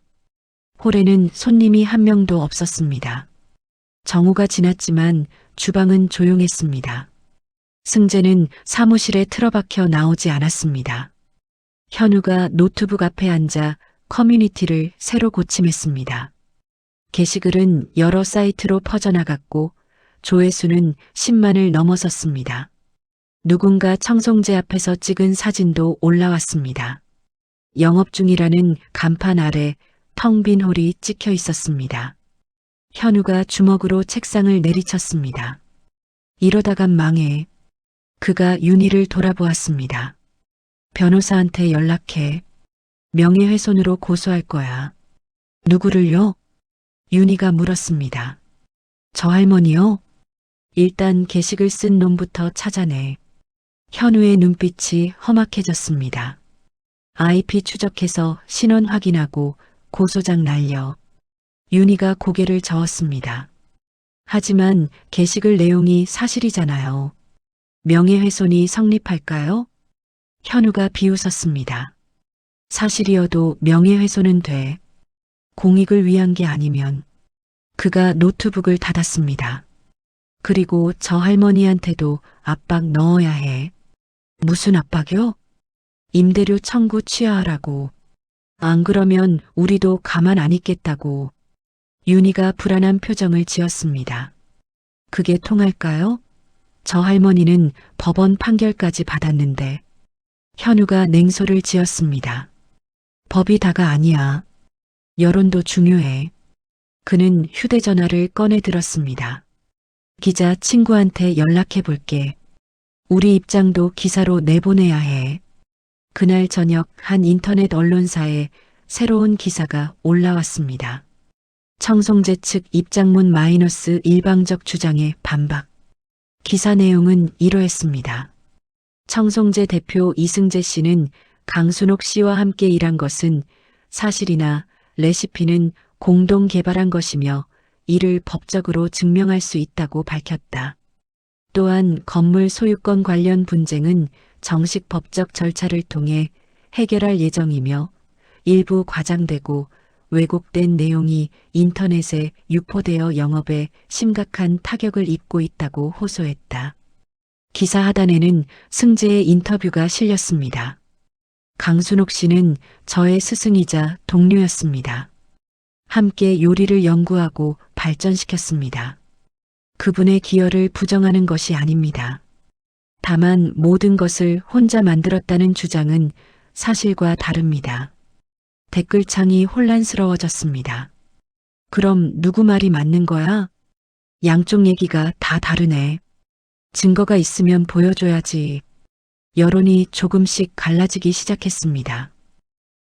홀에는 손님이 한 명도 없었습니다. 정오가 지났지만 주방은 조용했습니다. 승재는 사무실에 틀어박혀 나오지 않았습니다. 현우가 노트북 앞에 앉아 커뮤니티를 새로 고침했습니다. 게시글은 여러 사이트로 퍼져나갔고 조회수는 10만을 넘어섰습니다. 누군가 청송재 앞에서 찍은 사진도 올라왔습니다. 영업 중이라는 간판 아래 텅 빈 홀이 찍혀 있었습니다. 현우가 주먹으로 책상을 내리쳤습니다. 이러다간 망해. 그가 윤희를 돌아보았습니다. 변호사한테 연락해. 명예훼손으로 고소할 거야. 누구를요? 윤희가 물었습니다. 저 할머니요? 일단 게시글 쓴 놈부터 찾아내. 현우의 눈빛이 험악해졌습니다. IP 추적해서 신원 확인하고 고소장 날려. 윤희가 고개를 저었습니다. 하지만 게시글 내용이 사실이잖아요. 명예훼손이 성립할까요? 현우가 비웃었습니다. 사실이어도 명예훼손은 돼. 공익을 위한 게 아니면. 그가 노트북을 닫았습니다. 그리고 저 할머니한테도 압박 넣어야 해. 무슨 압박이요? 임대료 청구 취하하라고. 안 그러면 우리도 가만 안 있겠다고. 윤희가 불안한 표정을 지었습니다. 그게 통할까요? 저 할머니는 법원 판결까지 받았는데. 현우가 냉소를 지었습니다. 법이 다가 아니야. 여론도 중요해. 그는 휴대전화를 꺼내 들었습니다. 기자 친구한테 연락해 볼게. 우리 입장도 기사로 내보내야 해. 그날 저녁 한 인터넷 언론사에 새로운 기사가 올라왔습니다. 청송재 측 입장문 마이너스 일방적 주장에 반박. 기사 내용은 이러했습니다. 청송재 대표 이승재 씨는 강순옥 씨와 함께 일한 것은 사실이나 레시피는 공동 개발한 것이며 이를 법적으로 증명할 수 있다고 밝혔다. 또한 건물 소유권 관련 분쟁은 정식 법적 절차를 통해 해결할 예정이며 일부 과장되고 왜곡된 내용이 인터넷에 유포되어 영업에 심각한 타격을 입고 있다고 호소했다. 기사 하단에는 승재의 인터뷰가 실렸습니다. 강순옥 씨는 저의 스승이자 동료였습니다. 함께 요리를 연구하고 발전시켰습니다. 그분의 기여를 부정하는 것이 아닙니다. 다만 모든 것을 혼자 만들었다는 주장은 사실과 다릅니다. 댓글창이 혼란스러워졌습니다. 그럼 누구 말이 맞는 거야? 양쪽 얘기가 다 다르네. 증거가 있으면 보여줘야지. 여론이 조금씩 갈라지기 시작했습니다.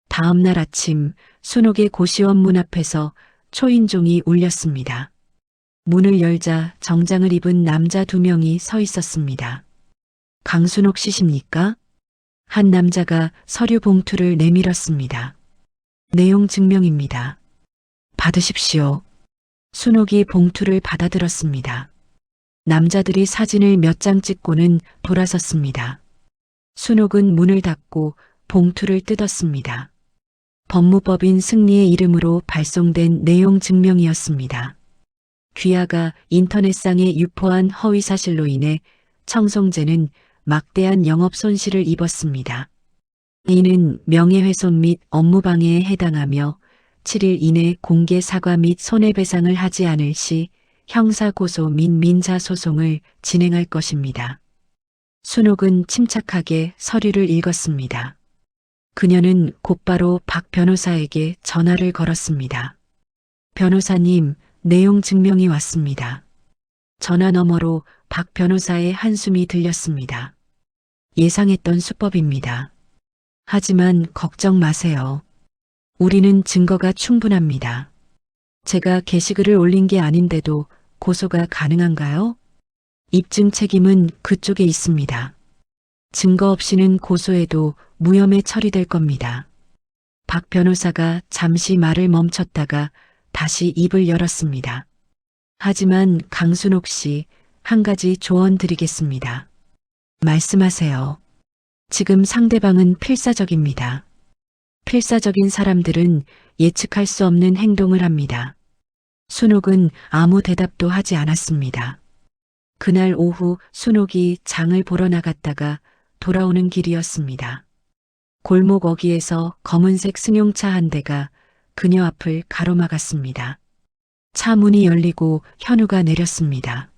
다음 날 아침 순옥의 고시원 문 앞에서 초인종이 울렸습니다. 문을 열자 정장을 입은 남자 2명이 서 있었습니다. 강순옥 씨십니까? 한 남자가 서류 봉투를 내밀었습니다. 내용 증명입니다. 받으십시오. 순옥이 봉투를 받아들었습니다. 남자들이 사진을 몇 장 찍고는 돌아섰습니다. 순옥은 문을 닫고 봉투를 뜯었습니다. 법무법인 승리의 이름으로 발송된 내용 증명이었습니다. 귀하가 인터넷상에 유포한 허위사실로 인해 청송제는 막대한 영업 손실을 입었습니다. 이는 명예훼손 및 업무방해에 해당하며 7일 이내 공개 사과 및 손해배상을 하지 않을 시 형사고소 및 민사소송을 진행할 것입니다. 순옥은 침착하게 서류를 읽었습니다. 그녀는 곧바로 박 변호사에게 전화를 걸었습니다. 변호사님, 내용 증명이 왔습니다. 전화 너머로 박 변호사의 한숨이 들렸습니다. 예상했던 수법입니다. 하지만 걱정 마세요. 우리는 증거가 충분합니다. 제가 게시글을 올린 게 아닌데도 고소가 가능한가요? 입증 책임은 그쪽에 있습니다. 증거 없이는 고소해도 무혐의 처리될 겁니다. 박 변호사가 잠시 말을 멈췄다가 다시 입을 열었습니다. 하지만 강순옥 씨, 한 가지 조언 드리겠습니다. 말씀하세요. 지금 상대방은 필사적입니다. 필사적인 사람들은 예측할 수 없는 행동을 합니다. 순옥은 아무 대답도 하지 않았습니다. 그날 오후 순옥이 장을 보러 나갔다가 돌아오는 길이었습니다. 골목 어귀에서 검은색 승용차 한 대가 그녀 앞을 가로막았습니다. 차 문이 열리고 현우가 내렸습니다.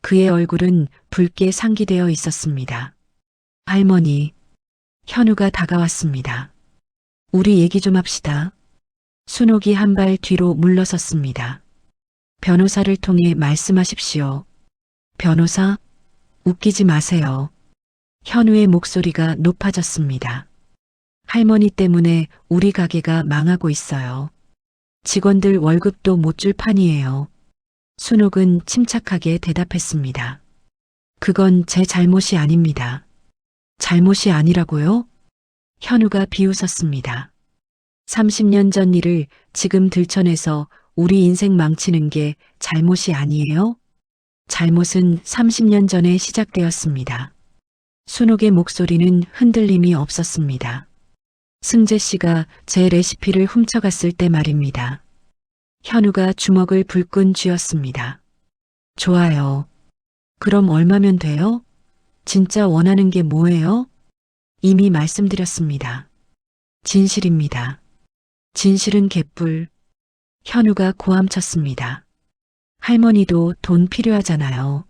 그의 얼굴은 붉게 상기되어 있었습니다. 할머니, 현우가 다가왔습니다. 우리 얘기 좀 합시다. 순옥이 한 발 뒤로 물러섰습니다. 변호사를 통해 말씀하십시오. 변호사? 웃기지 마세요. 현우의 목소리가 높아졌습니다. 할머니 때문에 우리 가게가 망하고 있어요. 직원들 월급도 못 줄 판이에요. 순옥은 침착하게 대답했습니다. 그건 제 잘못이 아닙니다. 잘못이 아니라고요? 현우가 비웃었습니다. 30년 전 일을 지금 들춰내서 우리 인생 망치는 게 잘못이 아니에요? 잘못은 30년 전에 시작되었습니다. 순옥의 목소리는 흔들림이 없었습니다. 승재 씨가 제 레시피를 훔쳐갔을 때 말입니다. 현우가 주먹을 불끈 쥐었습니다. 좋아요. 그럼 얼마면 돼요? 진짜 원하는 게 뭐예요? 이미 말씀드렸습니다. 진실입니다. 진실은 개뿔. 현우가 고함쳤습니다. 할머니도 돈 필요하잖아요.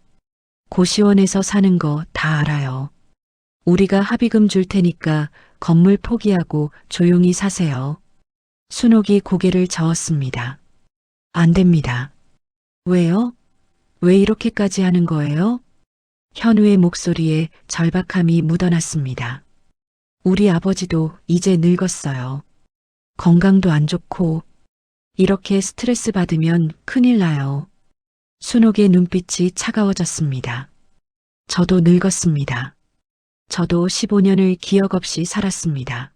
고시원에서 사는 거 다 알아요. 우리가 합의금 줄 테니까 건물 포기하고 조용히 사세요. 순옥이 고개를 저었습니다. 안 됩니다. 왜요? 왜 이렇게까지 하는 거예요? 현우의 목소리에 절박함이 묻어났습니다. 우리 아버지도 이제 늙었어요. 건강도 안 좋고 이렇게 스트레스 받으면 큰일 나요. 순옥의 눈빛이 차가워졌습니다. 저도 늙었습니다. 저도 15년을 기억 없이 살았습니다.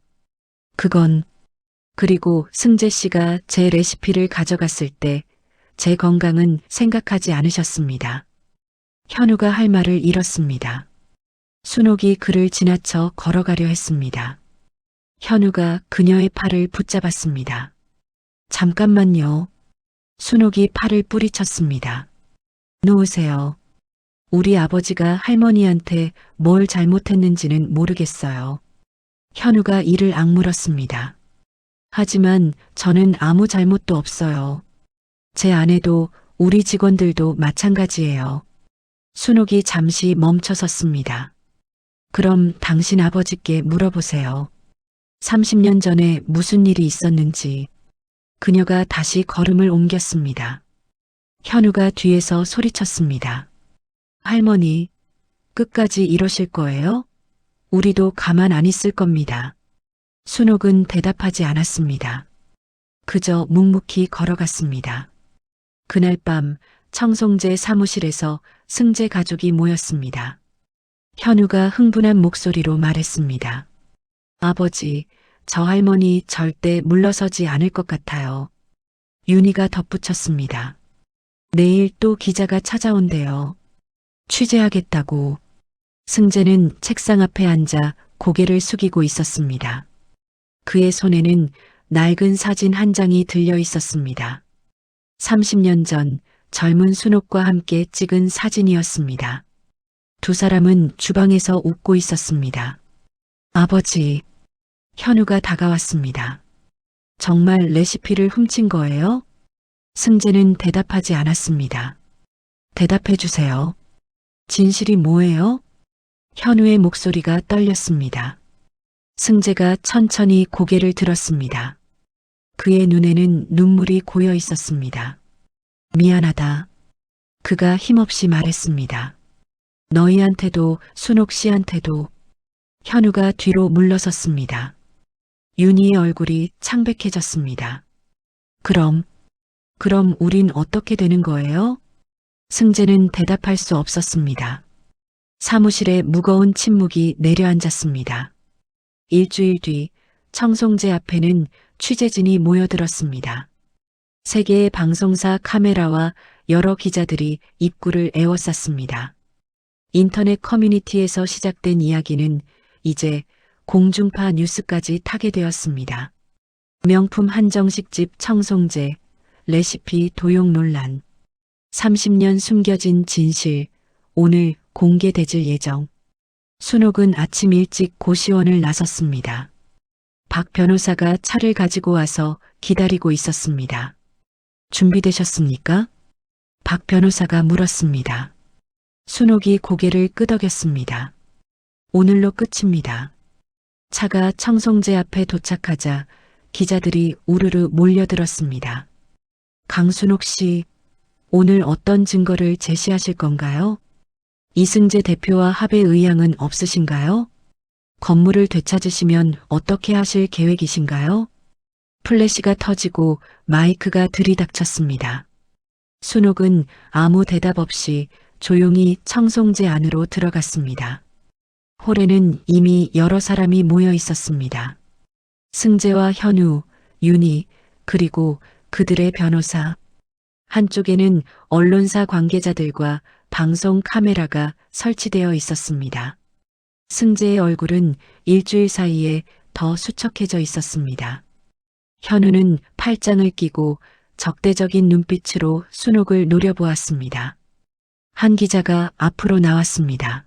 그리고 승재 씨가 제 레시피를 가져갔을 때 제 건강은 생각하지 않으셨습니다. 현우가 할 말을 잃었습니다. 순옥이 그를 지나쳐 걸어가려 했습니다. 현우가 그녀의 팔을 붙잡았습니다. 잠깐만요. 순옥이 팔을 뿌리쳤습니다. 놓으세요. 우리 아버지가 할머니한테 뭘 잘못했는지는 모르겠어요. 현우가 이를 악물었습니다. 하지만 저는 아무 잘못도 없어요. 제 아내도 우리 직원들도 마찬가지예요. 순옥이 잠시 멈춰섰습니다. 그럼 당신 아버지께 물어보세요. 30년 전에 무슨 일이 있었는지. 그녀가 다시 걸음을 옮겼습니다. 현우가 뒤에서 소리쳤습니다. 할머니, 끝까지 이러실 거예요? 우리도 가만 안 있을 겁니다. 순옥은 대답하지 않았습니다. 그저 묵묵히 걸어갔습니다. 그날 밤 청송제 사무실에서 승재 가족이 모였습니다. 현우가 흥분한 목소리로 말했습니다. 아버지, 저 할머니 절대 물러서지 않을 것 같아요. 윤희가 덧붙였습니다. 내일 또 기자가 찾아온대요. 취재하겠다고. 승재는 책상 앞에 앉아 고개를 숙이고 있었습니다. 그의 손에는 낡은 사진 한 장이 들려 있었습니다. 30년 전 젊은 순옥과 함께 찍은 사진이었습니다. 두 사람은 주방에서 웃고 있었습니다. 아버지, 현우가 다가왔습니다. 정말 레시피를 훔친 거예요? 승재는 대답하지 않았습니다. 대답해 주세요. 진실이 뭐예요? 현우의 목소리가 떨렸습니다. 승재가 천천히 고개를 들었습니다. 그의 눈에는 눈물이 고여 있었습니다. 미안하다. 그가 힘없이 말했습니다. 너희한테도 순옥 씨한테도. 현우가 뒤로 물러섰습니다. 윤희의 얼굴이 창백해졌습니다. 그럼 우린 어떻게 되는 거예요? 승재는 대답할 수 없었습니다. 사무실에 무거운 침묵이 내려앉았습니다. 일주일 뒤 청송제 앞에는 취재진이 모여들었습니다. 세 개의 방송사 카메라와 여러 기자들이 입구를 에워쌌습니다. 인터넷 커뮤니티에서 시작된 이야기는 이제 공중파 뉴스까지 타게 되었습니다. 명품 한정식집 청송제, 레시피 도용 논란, 30년 숨겨진 진실, 오늘 공개되질 예정. 순옥은 아침 일찍 고시원을 나섰습니다. 박 변호사가 차를 가지고 와서 기다리고 있었습니다. 준비되셨습니까? 박 변호사가 물었습니다. 순옥이 고개를 끄덕였습니다. 오늘로 끝입니다. 차가 청송제 앞에 도착하자 기자들이 우르르 몰려들었습니다. 강순옥 씨, 오늘 어떤 증거를 제시하실 건가요? 이승재 대표와 합의 의향은 없으신가요? 건물을 되찾으시면 어떻게 하실 계획이신가요? 플래시가 터지고 마이크가 들이닥쳤습니다. 순옥은 아무 대답 없이 조용히 청송제 안으로 들어갔습니다. 홀에는 이미 여러 사람이 모여 있었습니다. 승재와 현우, 윤희, 그리고 그들의 변호사. 한쪽에는 언론사 관계자들과 방송 카메라가 설치되어 있었습니다. 승재의 얼굴은 일주일 사이에 더 수척해져 있었습니다. 현우는 팔짱을 끼고 적대적인 눈빛으로 순옥을 노려보았습니다. 한 기자가 앞으로 나왔습니다.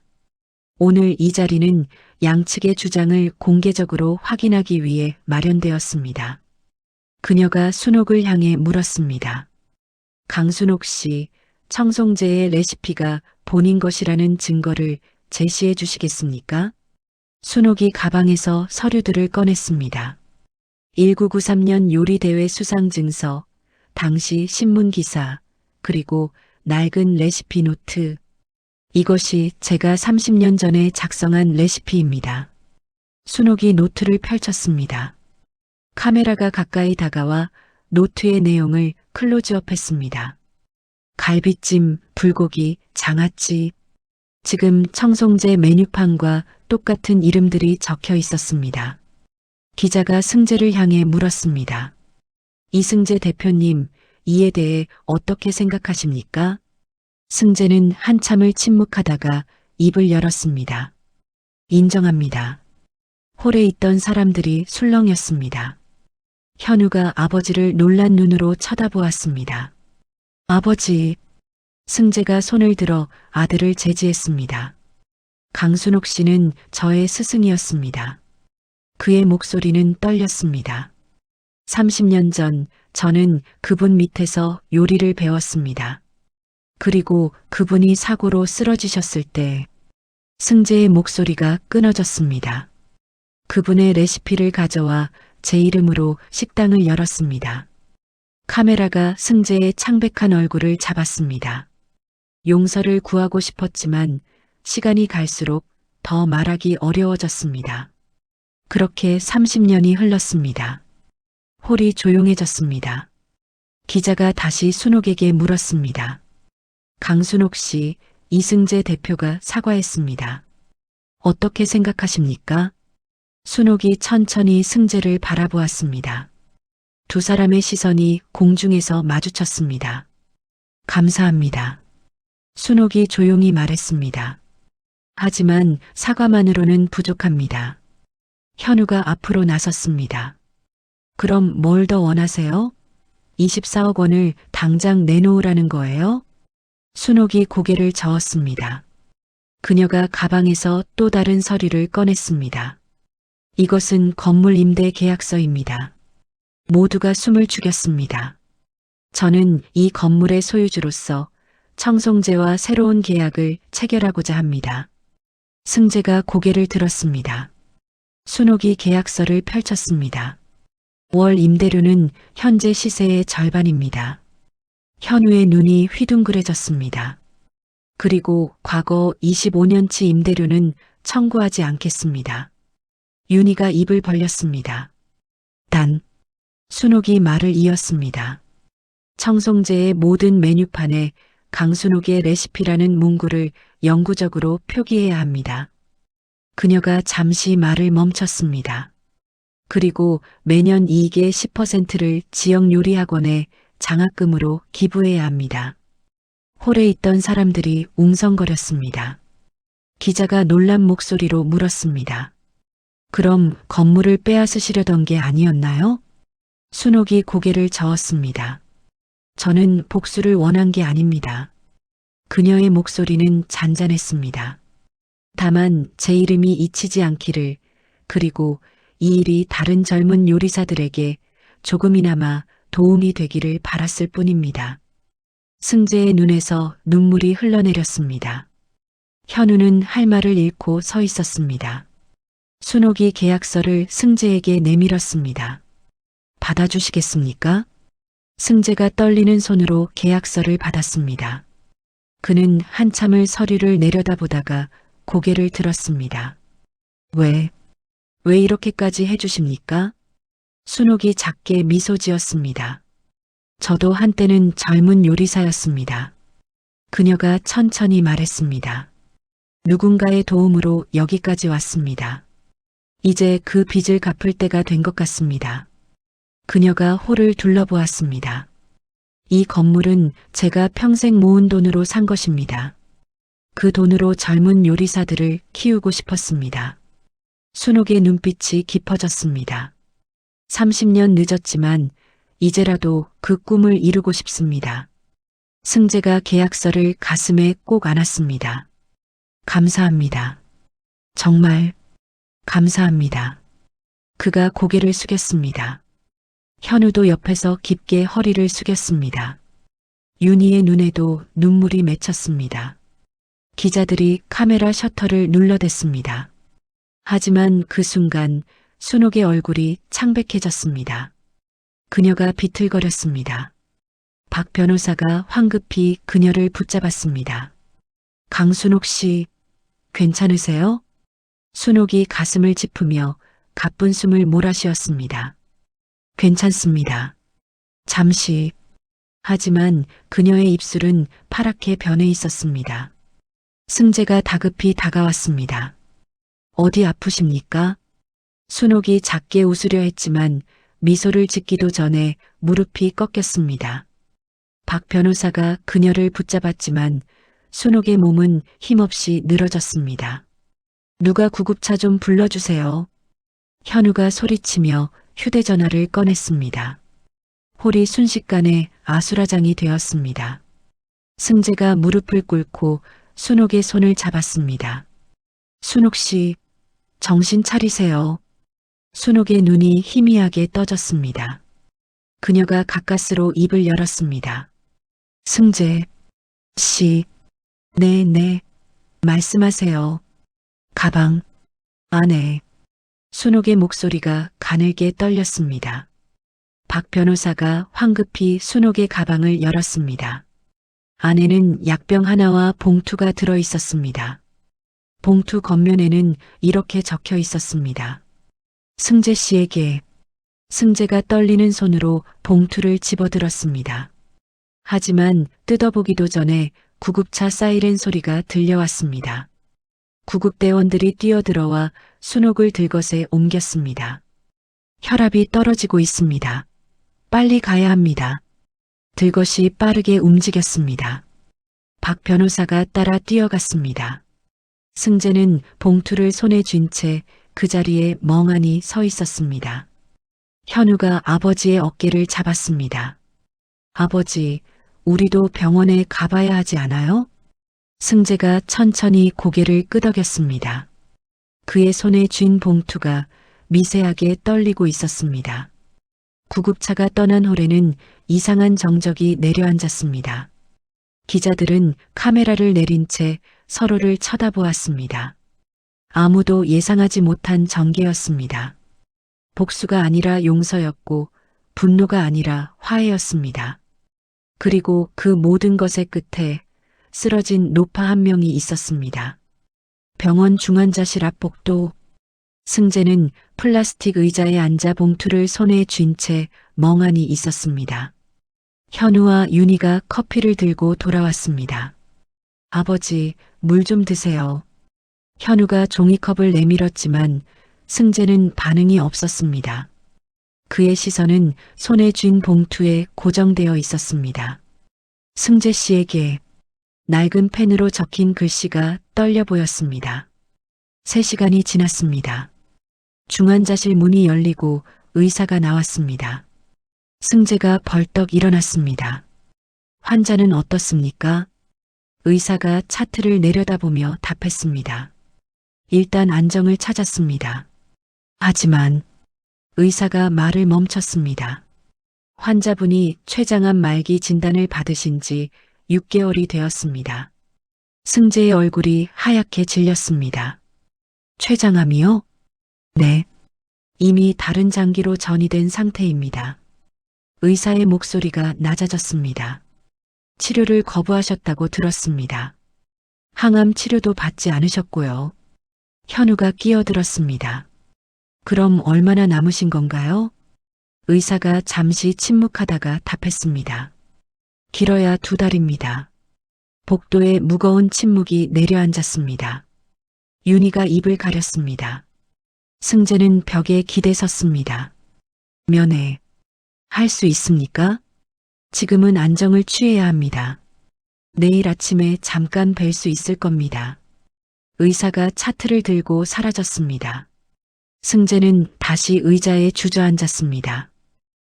오늘 이 자리는 양측의 주장을 공개적으로 확인하기 위해 마련되었습니다. 그녀가 순옥을 향해 물었습니다. 강순옥 씨, 청송제의 레시피가 본인 것이라는 증거를 제시해 주시겠습니까? 순옥이 가방에서 서류들을 꺼냈습니다. 1993년 요리대회 수상증서, 당시 신문기사, 그리고 낡은 레시피 노트. 이것이 제가 30년 전에 작성한 레시피입니다. 순옥이 노트를 펼쳤습니다. 카메라가 가까이 다가와 노트의 내용을 클로즈업했습니다. 갈비찜, 불고기, 장아찌. 지금 청송제 메뉴판과 똑같은 이름들이 적혀 있었습니다. 기자가 승재를 향해 물었습니다. 이승재 대표님, 이에 대해 어떻게 생각하십니까? 승재는 한참을 침묵하다가 입을 열었습니다. 인정합니다. 홀에 있던 사람들이 술렁였습니다. 현우가 아버지를 놀란 눈으로 쳐다보았습니다. 아버지, 승재가 손을 들어 아들을 제지했습니다. 강순옥 씨는 저의 스승이었습니다. 그의 목소리는 떨렸습니다. 30년 전 저는 그분 밑에서 요리를 배웠습니다. 그리고 그분이 사고로 쓰러지셨을 때 승재의 목소리가 끊어졌습니다. 그분의 레시피를 가져와 제 이름으로 식당을 열었습니다. 카메라가 승재의 창백한 얼굴을 잡았습니다. 용서를 구하고 싶었지만 시간이 갈수록 더 말하기 어려워졌습니다. 그렇게 30년이 흘렀습니다. 홀이 조용해졌습니다. 기자가 다시 순옥에게 물었습니다. 강순옥 씨, 이승재 대표가 사과했습니다. 어떻게 생각하십니까? 순옥이 천천히 승재를 바라보았습니다. 두 사람의 시선이 공중에서 마주쳤습니다. 감사합니다. 순옥이 조용히 말했습니다. 하지만 사과만으로는 부족합니다. 현우가 앞으로 나섰습니다. 그럼 뭘 더 원하세요? 24억 원을 당장 내놓으라는 거예요? 순옥이 고개를 저었습니다. 그녀가 가방에서 또 다른 서류를 꺼냈습니다. 이것은 건물 임대 계약서입니다. 모두가 숨을 죽였습니다. 저는 이 건물의 소유주로서 청송제와 새로운 계약을 체결하고자 합니다. 승재가 고개를 들었습니다. 순옥이 계약서를 펼쳤습니다. 월 임대료는 현재 시세의 절반입니다. 현우의 눈이 휘둥그레졌습니다. 그리고 과거 25년치 임대료는 청구하지 않겠습니다. 윤희가 입을 벌렸습니다. 단, 순옥이 말을 이었습니다. 청송제의 모든 메뉴판에 강순옥의 레시피라는 문구를 영구적으로 표기해야 합니다. 그녀가 잠시 말을 멈췄습니다. 그리고 매년 이익의 10%를 지역 요리학원에 장학금으로 기부해야 합니다. 홀에 있던 사람들이 웅성거렸습니다. 기자가 놀란 목소리로 물었습니다. 그럼 건물을 빼앗으시려던 게 아니었나요? 순옥이 고개를 저었습니다. 저는 복수를 원한 게 아닙니다. 그녀의 목소리는 잔잔했습니다. 다만 제 이름이 잊히지 않기를, 그리고 이 일이 다른 젊은 요리사들에게 조금이나마 도움이 되기를 바랐을 뿐입니다. 승재의 눈에서 눈물이 흘러내렸습니다. 현우는 할 말을 잃고 서 있었습니다. 순옥이 계약서를 승재에게 내밀었습니다. 받아주시겠습니까? 승재가 떨리는 손으로 계약서를 받았습니다. 그는 한참을 서류를 내려다보다가 고개를 들었습니다. 왜 이렇게까지 해주십니까? 순옥이 작게 미소 지었습니다. 저도 한때는 젊은 요리사였습니다. 그녀가 천천히 말했습니다. 누군가의 도움으로 여기까지 왔습니다. 이제 그 빚을 갚을 때가 된 것 같습니다. 그녀가 홀을 둘러보았습니다. 이 건물은 제가 평생 모은 돈으로 산 것입니다. 그 돈으로 젊은 요리사들을 키우고 싶었습니다. 순옥의 눈빛이 깊어졌습니다. 30년 늦었지만 이제라도 그 꿈을 이루고 싶습니다. 승재가 계약서를 가슴에 꼭 안았습니다. 감사합니다. 정말 감사합니다. 그가 고개를 숙였습니다. 현우도 옆에서 깊게 허리를 숙였습니다. 윤희의 눈에도 눈물이 맺혔습니다. 기자들이 카메라 셔터를 눌러댔습니다. 하지만 그 순간 순옥의 얼굴이 창백해졌습니다. 그녀가 비틀거렸습니다. 박 변호사가 황급히 그녀를 붙잡았습니다. 강순옥 씨, 괜찮으세요? 순옥이 가슴을 짚으며 가쁜 숨을 몰아쉬었습니다. 괜찮습니다. 잠시. 하지만 그녀의 입술은 파랗게 변해 있었습니다. 승재가 다급히 다가왔습니다. 어디 아프십니까? 순옥이 작게 웃으려 했지만 미소를 짓기도 전에 무릎이 꺾였습니다. 박 변호사가 그녀를 붙잡았지만 순옥의 몸은 힘없이 늘어졌습니다. 누가 구급차 좀 불러주세요. 현우가 소리치며 휴대전화를 꺼냈습니다. 홀이 순식간에 아수라장이 되었습니다. 승재가 무릎을 꿇고 순옥의 손을 잡았습니다. 순옥 씨, 정신 차리세요. 순옥의 눈이 희미하게 떠졌습니다. 그녀가 가까스로 입을 열었습니다. 승재 씨, 네, 말씀하세요. 가방 안에. 순옥의 목소리가 가늘게 떨렸습니다. 박 변호사가 황급히 순옥의 가방을 열었습니다. 안에는 약병 하나와 봉투가 들어 있었습니다. 봉투 겉면에는 이렇게 적혀 있었습니다. 승재 씨에게. 승재가 떨리는 손으로 봉투를 집어들었습니다. 하지만 뜯어보기도 전에 구급차 사이렌 소리가 들려왔습니다. 구급대원들이 뛰어들어와 순옥을 들것에 옮겼습니다. 혈압이 떨어지고 있습니다. 빨리 가야 합니다. 들것이 빠르게 움직였습니다. 박 변호사가 따라 뛰어갔습니다. 승재는 봉투를 손에 쥔 채 그 자리에 멍하니 서 있었습니다. 현우가 아버지의 어깨를 잡았습니다. 아버지, 우리도 병원에 가봐야 하지 않아요? 승재가 천천히 고개를 끄덕였습니다. 그의 손에 쥔 봉투가 미세하게 떨리고 있었습니다. 구급차가 떠난 홀에는 이상한 정적이 내려앉았습니다. 기자들은 카메라를 내린 채 서로를 쳐다보았습니다. 아무도 예상하지 못한 전개였습니다. 복수가 아니라 용서였고 분노가 아니라 화해였습니다. 그리고 그 모든 것의 끝에 쓰러진 노파 한 명이 있었습니다. 병원 중환자실 앞 복도. 승재는 플라스틱 의자에 앉아 봉투를 손에 쥔 채 멍하니 있었습니다. 현우와 윤희가 커피를 들고 돌아왔습니다. 아버지, 물 좀 드세요. 현우가 종이컵을 내밀었지만 승재는 반응이 없었습니다. 그의 시선은 손에 쥔 봉투에 고정되어 있었습니다. 승재 씨에게. 낡은 펜으로 적힌 글씨가 떨려 보였습니다. 3시간이 지났습니다. 중환자실 문이 열리고 의사가 나왔습니다. 승재가 벌떡 일어났습니다. 환자는 어떻습니까? 의사가 차트를 내려다보며 답했습니다. 일단 안정을 찾았습니다. 하지만 의사가 말을 멈췄습니다. 환자분이 췌장암 말기 진단을 받으신 지 6개월이 되었습니다. 승재의 얼굴이 하얗게 질렸습니다. 췌장암이요? 네. 이미 다른 장기로 전이된 상태입니다. 의사의 목소리가 낮아졌습니다. 치료를 거부하셨다고 들었습니다. 항암 치료도 받지 않으셨고요. 현우가 끼어들었습니다. 그럼 얼마나 남으신 건가요? 의사가 잠시 침묵하다가 답했습니다. 길어야 2달입니다. 복도에 무거운 침묵이 내려앉았습니다. 윤희가 입을 가렸습니다. 승재는 벽에 기대 섰습니다. 면회. 할 수 있습니까? 지금은 안정을 취해야 합니다. 내일 아침에 잠깐 뵐 수 있을 겁니다. 의사가 차트를 들고 사라졌습니다. 승재는 다시 의자에 주저앉았습니다.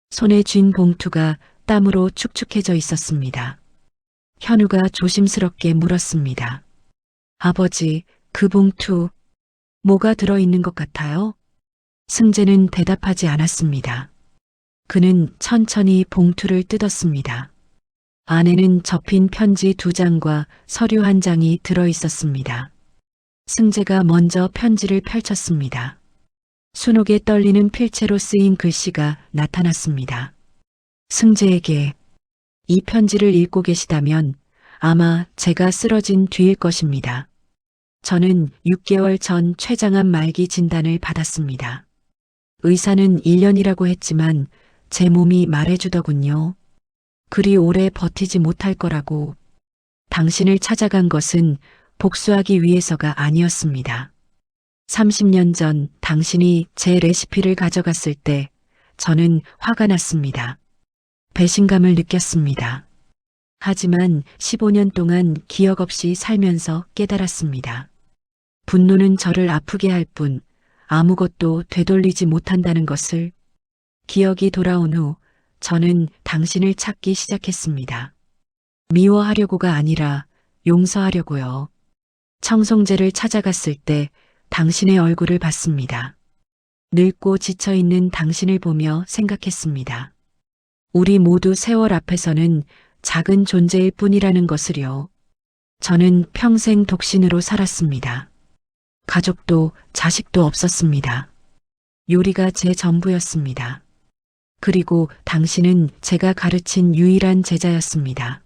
손에 쥔 봉투가 땀으로 축축해져 있었습니다. 현우가 조심스럽게 물었습니다. 아버지, 그 봉투, 뭐가 들어있는 것 같아요? 승재는 대답하지 않았습니다. 그는 천천히 봉투를 뜯었습니다. 안에는 접힌 편지 2장과 서류 1장이 들어있었습니다. 승재가 먼저 편지를 펼쳤습니다. 순옥에 떨리는 필체로 쓰인 글씨가 나타났습니다. 승재에게. 이 편지를 읽고 계시다면 아마 제가 쓰러진 뒤일 것입니다. 저는 6개월 전 췌장암 말기 진단을 받았습니다. 의사는 1년이라고 했지만 제 몸이 말해주더군요. 그리 오래 버티지 못할 거라고. 당신을 찾아간 것은 복수하기 위해서가 아니었습니다. 30년 전 당신이 제 레시피를 가져갔을 때 저는 화가 났습니다. 배신감을 느꼈습니다. 하지만 15년 동안 기억 없이 살면서 깨달았습니다. 분노는 저를 아프게 할 뿐 아무것도 되돌리지 못한다는 것을. 기억이 돌아온 후 저는 당신을 찾기 시작했습니다. 미워하려고가 아니라 용서하려고요. 청송제를 찾아갔을 때 당신의 얼굴을 봤습니다. 늙고 지쳐있는 당신을 보며 생각했습니다. 우리 모두 세월 앞에서는 작은 존재일 뿐이라는 것을요. 저는 평생 독신으로 살았습니다. 가족도 자식도 없었습니다. 요리가 제 전부였습니다. 그리고 당신은 제가 가르친 유일한 제자였습니다.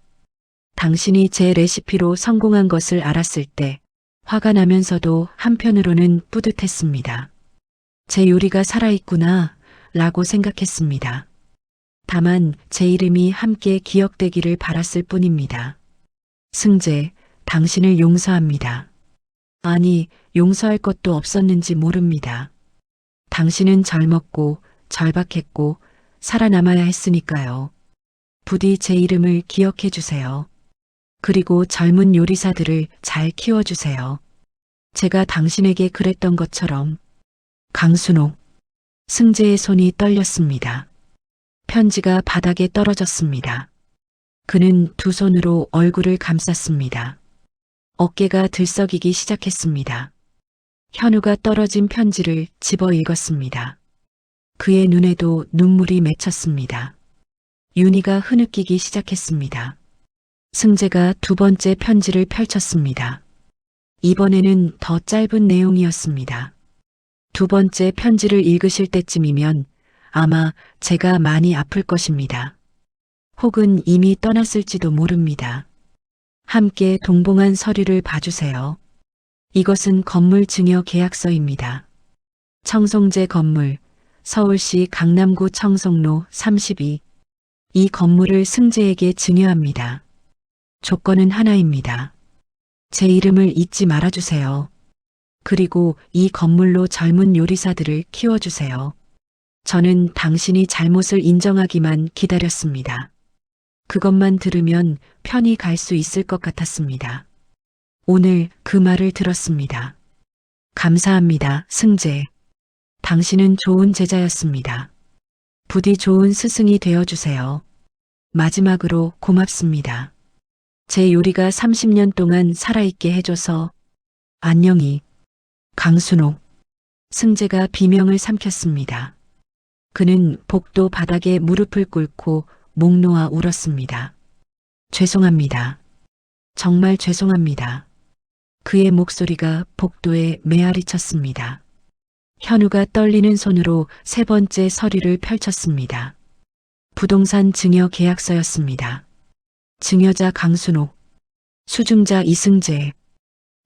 당신이 제 레시피로 성공한 것을 알았을 때 화가 나면서도 한편으로는 뿌듯했습니다. 제 요리가 살아있구나 라고 생각했습니다. 다만 제 이름이 함께 기억되기를 바랐을 뿐입니다. 승재, 당신을 용서합니다. 아니, 용서할 것도 없었는지 모릅니다. 당신은 젊었고 절박했고 살아남아야 했으니까요. 부디 제 이름을 기억해 주세요. 그리고 젊은 요리사들을 잘 키워주세요. 제가 당신에게 그랬던 것처럼. 강순옥. 승재의 손이 떨렸습니다. 편지가 바닥에 떨어졌습니다. 그는 두 손으로 얼굴을 감쌌습니다. 어깨가 들썩이기 시작했습니다. 현우가 떨어진 편지를 집어 읽었습니다. 그의 눈에도 눈물이 맺혔습니다. 윤희가 흐느끼기 시작했습니다. 승재가 두 번째 편지를 펼쳤습니다. 이번에는 더 짧은 내용이었습니다. 두 번째 편지를 읽으실 때쯤이면 아마 제가 많이 아플 것입니다. 혹은 이미 떠났을지도 모릅니다. 함께 동봉한 서류를 봐주세요. 이것은 건물 증여 계약서입니다. 청송제 건물, 서울시 강남구 청송로 32. 이 건물을 승재에게 증여합니다. 조건은 하나입니다. 제 이름을 잊지 말아주세요. 그리고 이 건물로 젊은 요리사들을 키워주세요. 저는 당신이 잘못을 인정하기만 기다렸습니다. 그것만 들으면 편히 갈 수 있을 것 같았습니다. 오늘 그 말을 들었습니다. 감사합니다, 승재. 당신은 좋은 제자였습니다. 부디 좋은 스승이 되어주세요. 마지막으로 고맙습니다. 제 요리가 30년 동안 살아있게 해줘서. 안녕히. 강순옥. 승재가 비명을 삼켰습니다. 그는 복도 바닥에 무릎을 꿇고 목 놓아 울었습니다. 죄송합니다. 정말 죄송합니다. 그의 목소리가 복도에 메아리 쳤습니다. 현우가 떨리는 손으로 세 번째 서류를 펼쳤습니다. 부동산 증여 계약서였습니다. 증여자 강순옥, 수증자 이승재,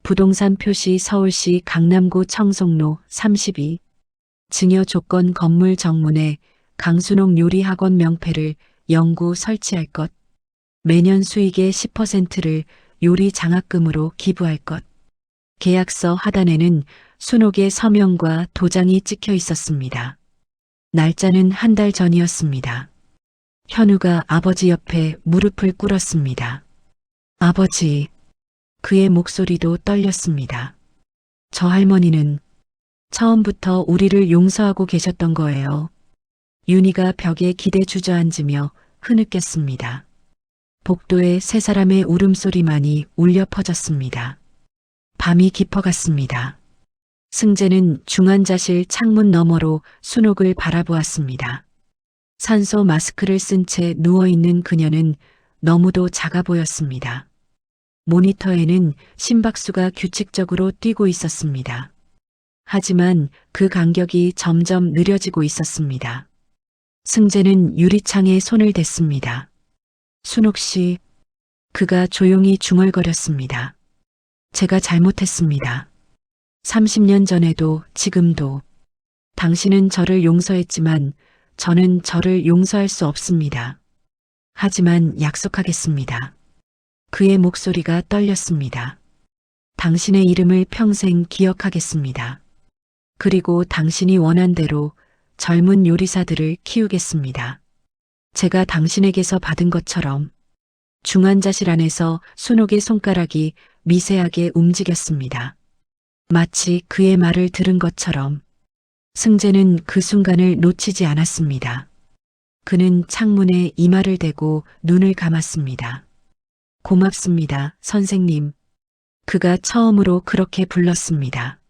부동산 표시 서울시 강남구 청송로 32, 증여 조건 건물 정문에 강순옥 요리학원 명패를 영구 설치할 것, 매년 수익의 10%를 요리 장학금으로 기부할 것. 계약서 하단에는 순옥의 서명과 도장이 찍혀 있었습니다. 날짜는 한 달 전이었습니다. 현우가 아버지 옆에 무릎을 꿇었습니다. 아버지. 그의 목소리도 떨렸습니다. 저 할머니는 처음부터 우리를 용서하고 계셨던 거예요. 윤희가 벽에 기대 주저앉으며 흐느꼈습니다. 복도에 세 사람의 울음소리만이 울려 퍼졌습니다. 밤이 깊어갔습니다. 승재는 중환자실 창문 너머로 순옥을 바라보았습니다. 산소 마스크를 쓴 채 누워있는 그녀는 너무도 작아 보였습니다. 모니터에는 심박수가 규칙적으로 뛰고 있었습니다. 하지만 그 간격이 점점 느려지고 있었습니다. 승재는 유리창에 손을 댔습니다. 순옥 씨, 그가 조용히 중얼거렸습니다. 제가 잘못했습니다. 30년 전에도 지금도. 당신은 저를 용서했지만 저는 저를 용서할 수 없습니다. 하지만 약속하겠습니다. 그의 목소리가 떨렸습니다. 당신의 이름을 평생 기억하겠습니다. 그리고 당신이 원한 대로 젊은 요리사들을 키우겠습니다. 제가 당신에게서 받은 것처럼. 중환자실 안에서 순옥의 손가락이 미세하게 움직였습니다. 마치 그의 말을 들은 것처럼. 승재는 그 순간을 놓치지 않았습니다. 그는 창문에 이마를 대고 눈을 감았습니다. 고맙습니다, 선생님. 그가 처음으로 그렇게 불렀습니다.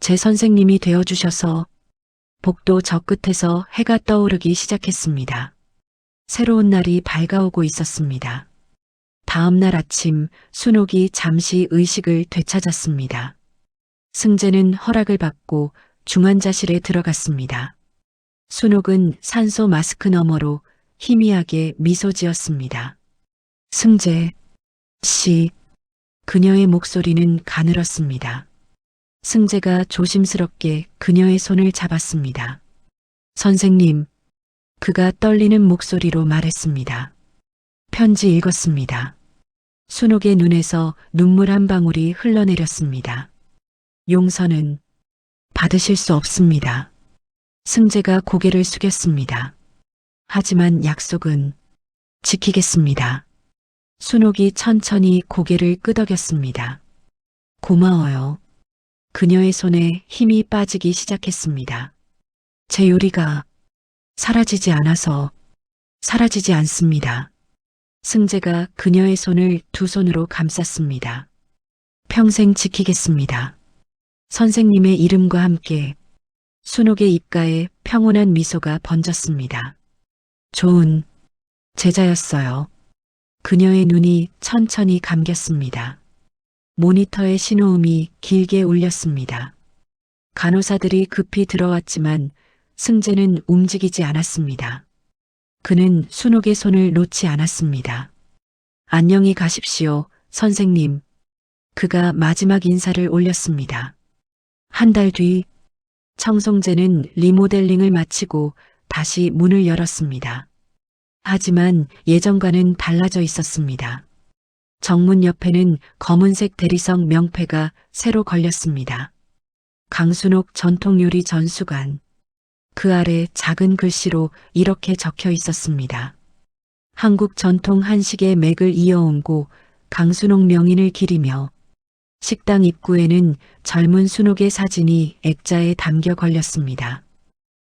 제 선생님이 되어주셔서. 복도 저 끝에서 해가 떠오르기 시작했습니다. 새로운 날이 밝아오고 있었습니다. 다음 날 아침 순옥이 잠시 의식을 되찾았습니다. 승재는 허락을 받고 중환자실에 들어갔습니다. 순옥은 산소 마스크 너머로 희미하게 미소 지었습니다. 승재 씨. 그녀의 목소리는 가늘었습니다. 승재가 조심스럽게 그녀의 손을 잡았습니다. 선생님, 그가 떨리는 목소리로 말했습니다. 편지 읽었습니다. 순옥의 눈에서 눈물 한 방울이 흘러내렸습니다. 용서는 받으실 수 없습니다. 승재가 고개를 숙였습니다. 하지만 약속은 지키겠습니다. 순옥이 천천히 고개를 끄덕였습니다. 고마워요. 그녀의 손에 힘이 빠지기 시작했습니다. 제 요리가 사라지지 않아서 사라지지 않습니다. 승재가 그녀의 손을 두 손으로 감쌌습니다. 평생 지키겠습니다. 선생님의 이름과 함께 순옥의 입가에 평온한 미소가 번졌습니다. 좋은 제자였어요. 그녀의 눈이 천천히 감겼습니다. 모니터의 신호음이 길게 울렸습니다. 간호사들이 급히 들어왔지만 승재는 움직이지 않았습니다. 그는 순옥의 손을 놓지 않았습니다. 안녕히 가십시오, 선생님. 그가 마지막 인사를 올렸습니다. 한 달 뒤, 청송재는 리모델링을 마치고 다시 문을 열었습니다. 하지만 예전과는 달라져 있었습니다. 정문 옆에는 검은색 대리석 명패가 새로 걸렸습니다. 강순옥 전통요리 전수관. 그 아래 작은 글씨로 이렇게 적혀 있었습니다. 한국 전통 한식의 맥을 이어온고 강순옥 명인을 기리며. 식당 입구에는 젊은 순옥의 사진이 액자에 담겨 걸렸습니다.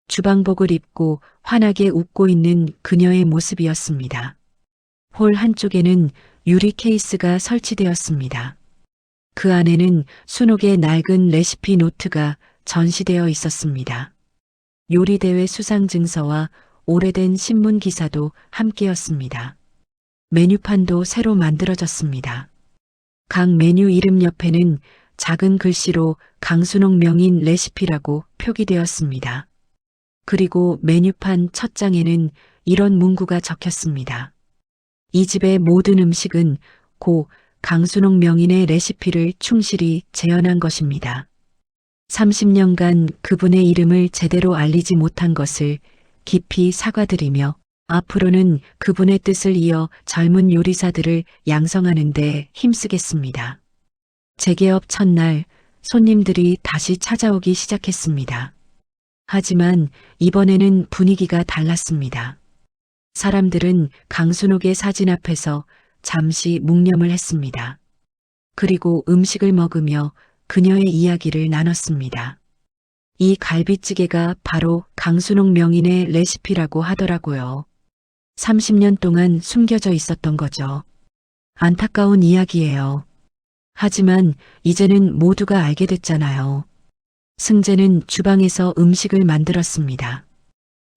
주방복을 입고 환하게 웃고 있는 그녀의 모습이었습니다. 홀 한쪽에는 유리 케이스가 설치되었습니다. 그 안에는 순옥의 낡은 레시피 노트가 전시되어 있었습니다. 요리대회 수상 증서와 오래된 신문 기사도 함께였습니다. 메뉴판도 새로 만들어졌습니다. 각 메뉴 이름 옆에는 작은 글씨로 강순옥 명인 레시피라고 표기되었습니다. 그리고 메뉴판 첫 장에는 이런 문구가 적혔습니다. 이 집의 모든 음식은 고 강순옥 명인의 레시피를 충실히 재현한 것입니다. 30년간 그분의 이름을 제대로 알리지 못한 것을 깊이 사과드리며 앞으로는 그분의 뜻을 이어 젊은 요리사들을 양성하는 데 힘쓰겠습니다. 재개업 첫날 손님들이 다시 찾아오기 시작했습니다. 하지만 이번에는 분위기가 달랐습니다. 사람들은 강순옥의 사진 앞에서 잠시 묵념을 했습니다. 그리고 음식을 먹으며 그녀의 이야기를 나눴습니다. 이 갈비찌개가 바로 강순옥 명인의 레시피라고 하더라고요. 30년 동안 숨겨져 있었던 거죠. 안타까운 이야기예요. 하지만 이제는 모두가 알게 됐잖아요. 승재는 주방에서 음식을 만들었습니다.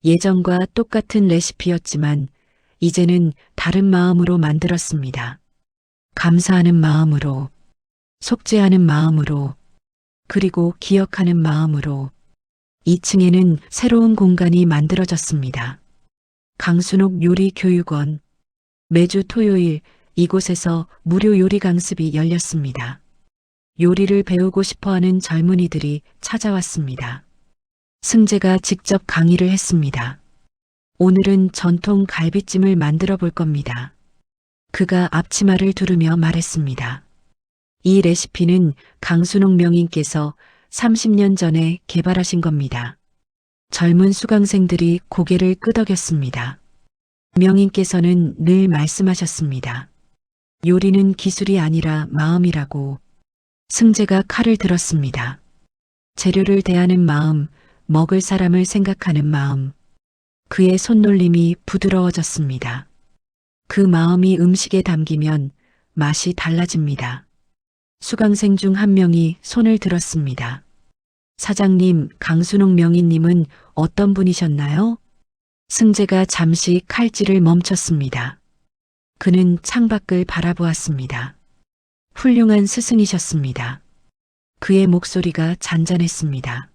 예전과 똑같은 레시피였지만 이제는 다른 마음으로 만들었습니다. 감사하는 마음으로, 속죄하는 마음으로, 그리고 기억하는 마음으로. 2층에는 새로운 공간이 만들어졌습니다. 강순옥 요리교육원. 매주 토요일 이곳에서 무료 요리 강습이 열렸습니다. 요리를 배우고 싶어하는 젊은이들이 찾아왔습니다. 승재가 직접 강의를 했습니다. 오늘은 전통 갈비찜을 만들어 볼 겁니다. 그가 앞치마를 두르며 말했습니다. 이 레시피는 강순옥 명인께서 30년 전에 개발하신 겁니다. 젊은 수강생들이 고개를 끄덕였습니다. 명인께서는 늘 말씀하셨습니다. 요리는 기술이 아니라 마음이라고. 승재가 칼을 들었습니다. 재료를 대하는 마음, 먹을 사람을 생각하는 마음. 그의 손놀림이 부드러워졌습니다. 그 마음이 음식에 담기면 맛이 달라집니다. 수강생 중 한 명이 손을 들었습니다. 사장님, 강순옥 명인님은 어떤 분이셨나요? 승재가 잠시 칼질을 멈췄습니다. 그는 창밖을 바라보았습니다. 훌륭한 스승이셨습니다. 그의 목소리가 잔잔했습니다.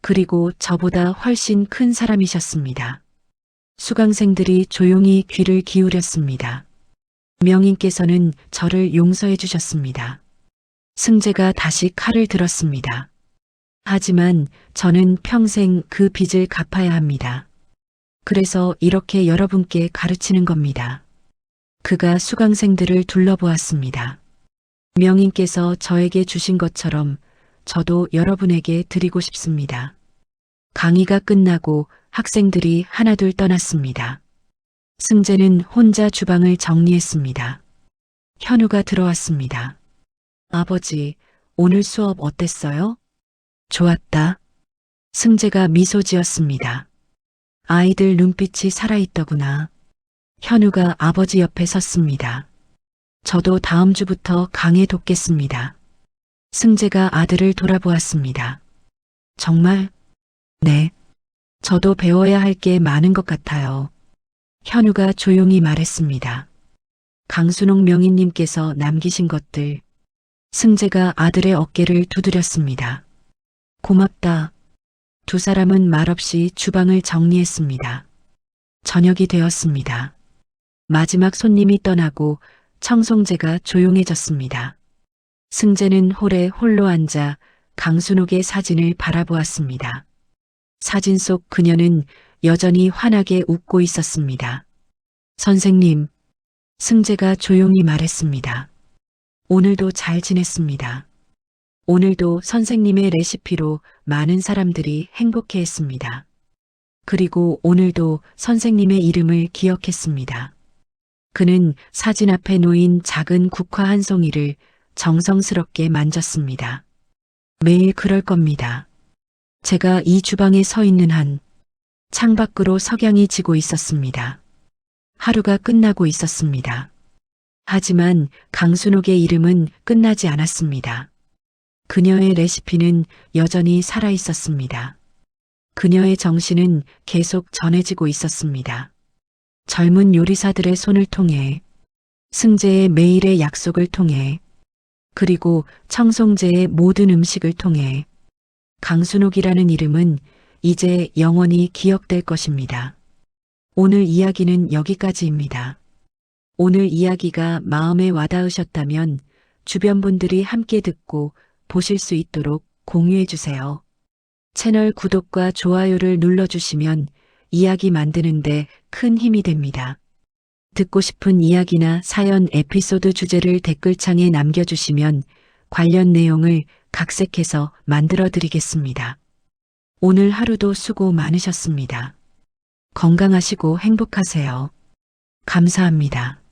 그리고 저보다 훨씬 큰 사람이셨습니다. 수강생들이 조용히 귀를 기울였습니다. 명인께서는 저를 용서해 주셨습니다. 승재가 다시 칼을 들었습니다. 하지만 저는 평생 그 빚을 갚아야 합니다. 그래서 이렇게 여러분께 가르치는 겁니다. 그가 수강생들을 둘러보았습니다. 명인께서 저에게 주신 것처럼 저도 여러분에게 드리고 싶습니다. 강의가 끝나고 학생들이 하나둘 떠났습니다. 승재는 혼자 주방을 정리했습니다. 현우가 들어왔습니다. 아버지, 오늘 수업 어땠어요? 좋았다. 승재가 미소 지었습니다. 아이들 눈빛이 살아있더구나. 현우가 아버지 옆에 섰습니다. 저도 다음 주부터 강해 돕겠습니다. 승재가 아들을 돌아보았습니다. 정말? 네. 저도 배워야 할 게 많은 것 같아요. 현우가 조용히 말했습니다. 강순옥 명인님께서 남기신 것들. 승재가 아들의 어깨를 두드렸습니다. 고맙다. 두 사람은 말없이 주방을 정리했습니다. 저녁이 되었습니다. 마지막 손님이 떠나고 청송제가 조용해졌습니다. 승재는 홀에 홀로 앉아 강순옥의 사진을 바라보았습니다. 사진 속 그녀는 여전히 환하게 웃고 있었습니다. 선생님, 승재가 조용히 말했습니다. 오늘도 잘 지냈습니다. 오늘도 선생님의 레시피로 많은 사람들이 행복해했습니다. 그리고 오늘도 선생님의 이름을 기억했습니다. 그는 사진 앞에 놓인 작은 국화 한 송이를 정성스럽게 만졌습니다. 매일 그럴 겁니다. 제가 이 주방에 서 있는 한 창밖으로 석양이 지고 있었습니다. 하루가 끝나고 있었습니다. 하지만 강순옥의 이름은 끝나지 않았습니다. 그녀의 레시피는 여전히 살아 있었습니다. 그녀의 정신은 계속 전해지고 있었습니다. 젊은 요리사들의 손을 통해, 승재의 매일의 약속을 통해, 그리고 청송제의 모든 음식을 통해 강순옥이라는 이름은 이제 영원히 기억될 것입니다. 오늘 이야기는 여기까지입니다. 오늘 이야기가 마음에 와닿으셨다면 주변 분들이 함께 듣고 보실 수 있도록 공유해 주세요. 채널 구독과 좋아요를 눌러주시면 이야기 만드는데 큰 힘이 됩니다. 듣고 싶은 이야기나 사연 에피소드 주제를 댓글창에 남겨주시면 관련 내용을 각색해서 만들어 드리겠습니다. 오늘 하루도 수고 많으셨습니다. 건강하시고 행복하세요. 감사합니다.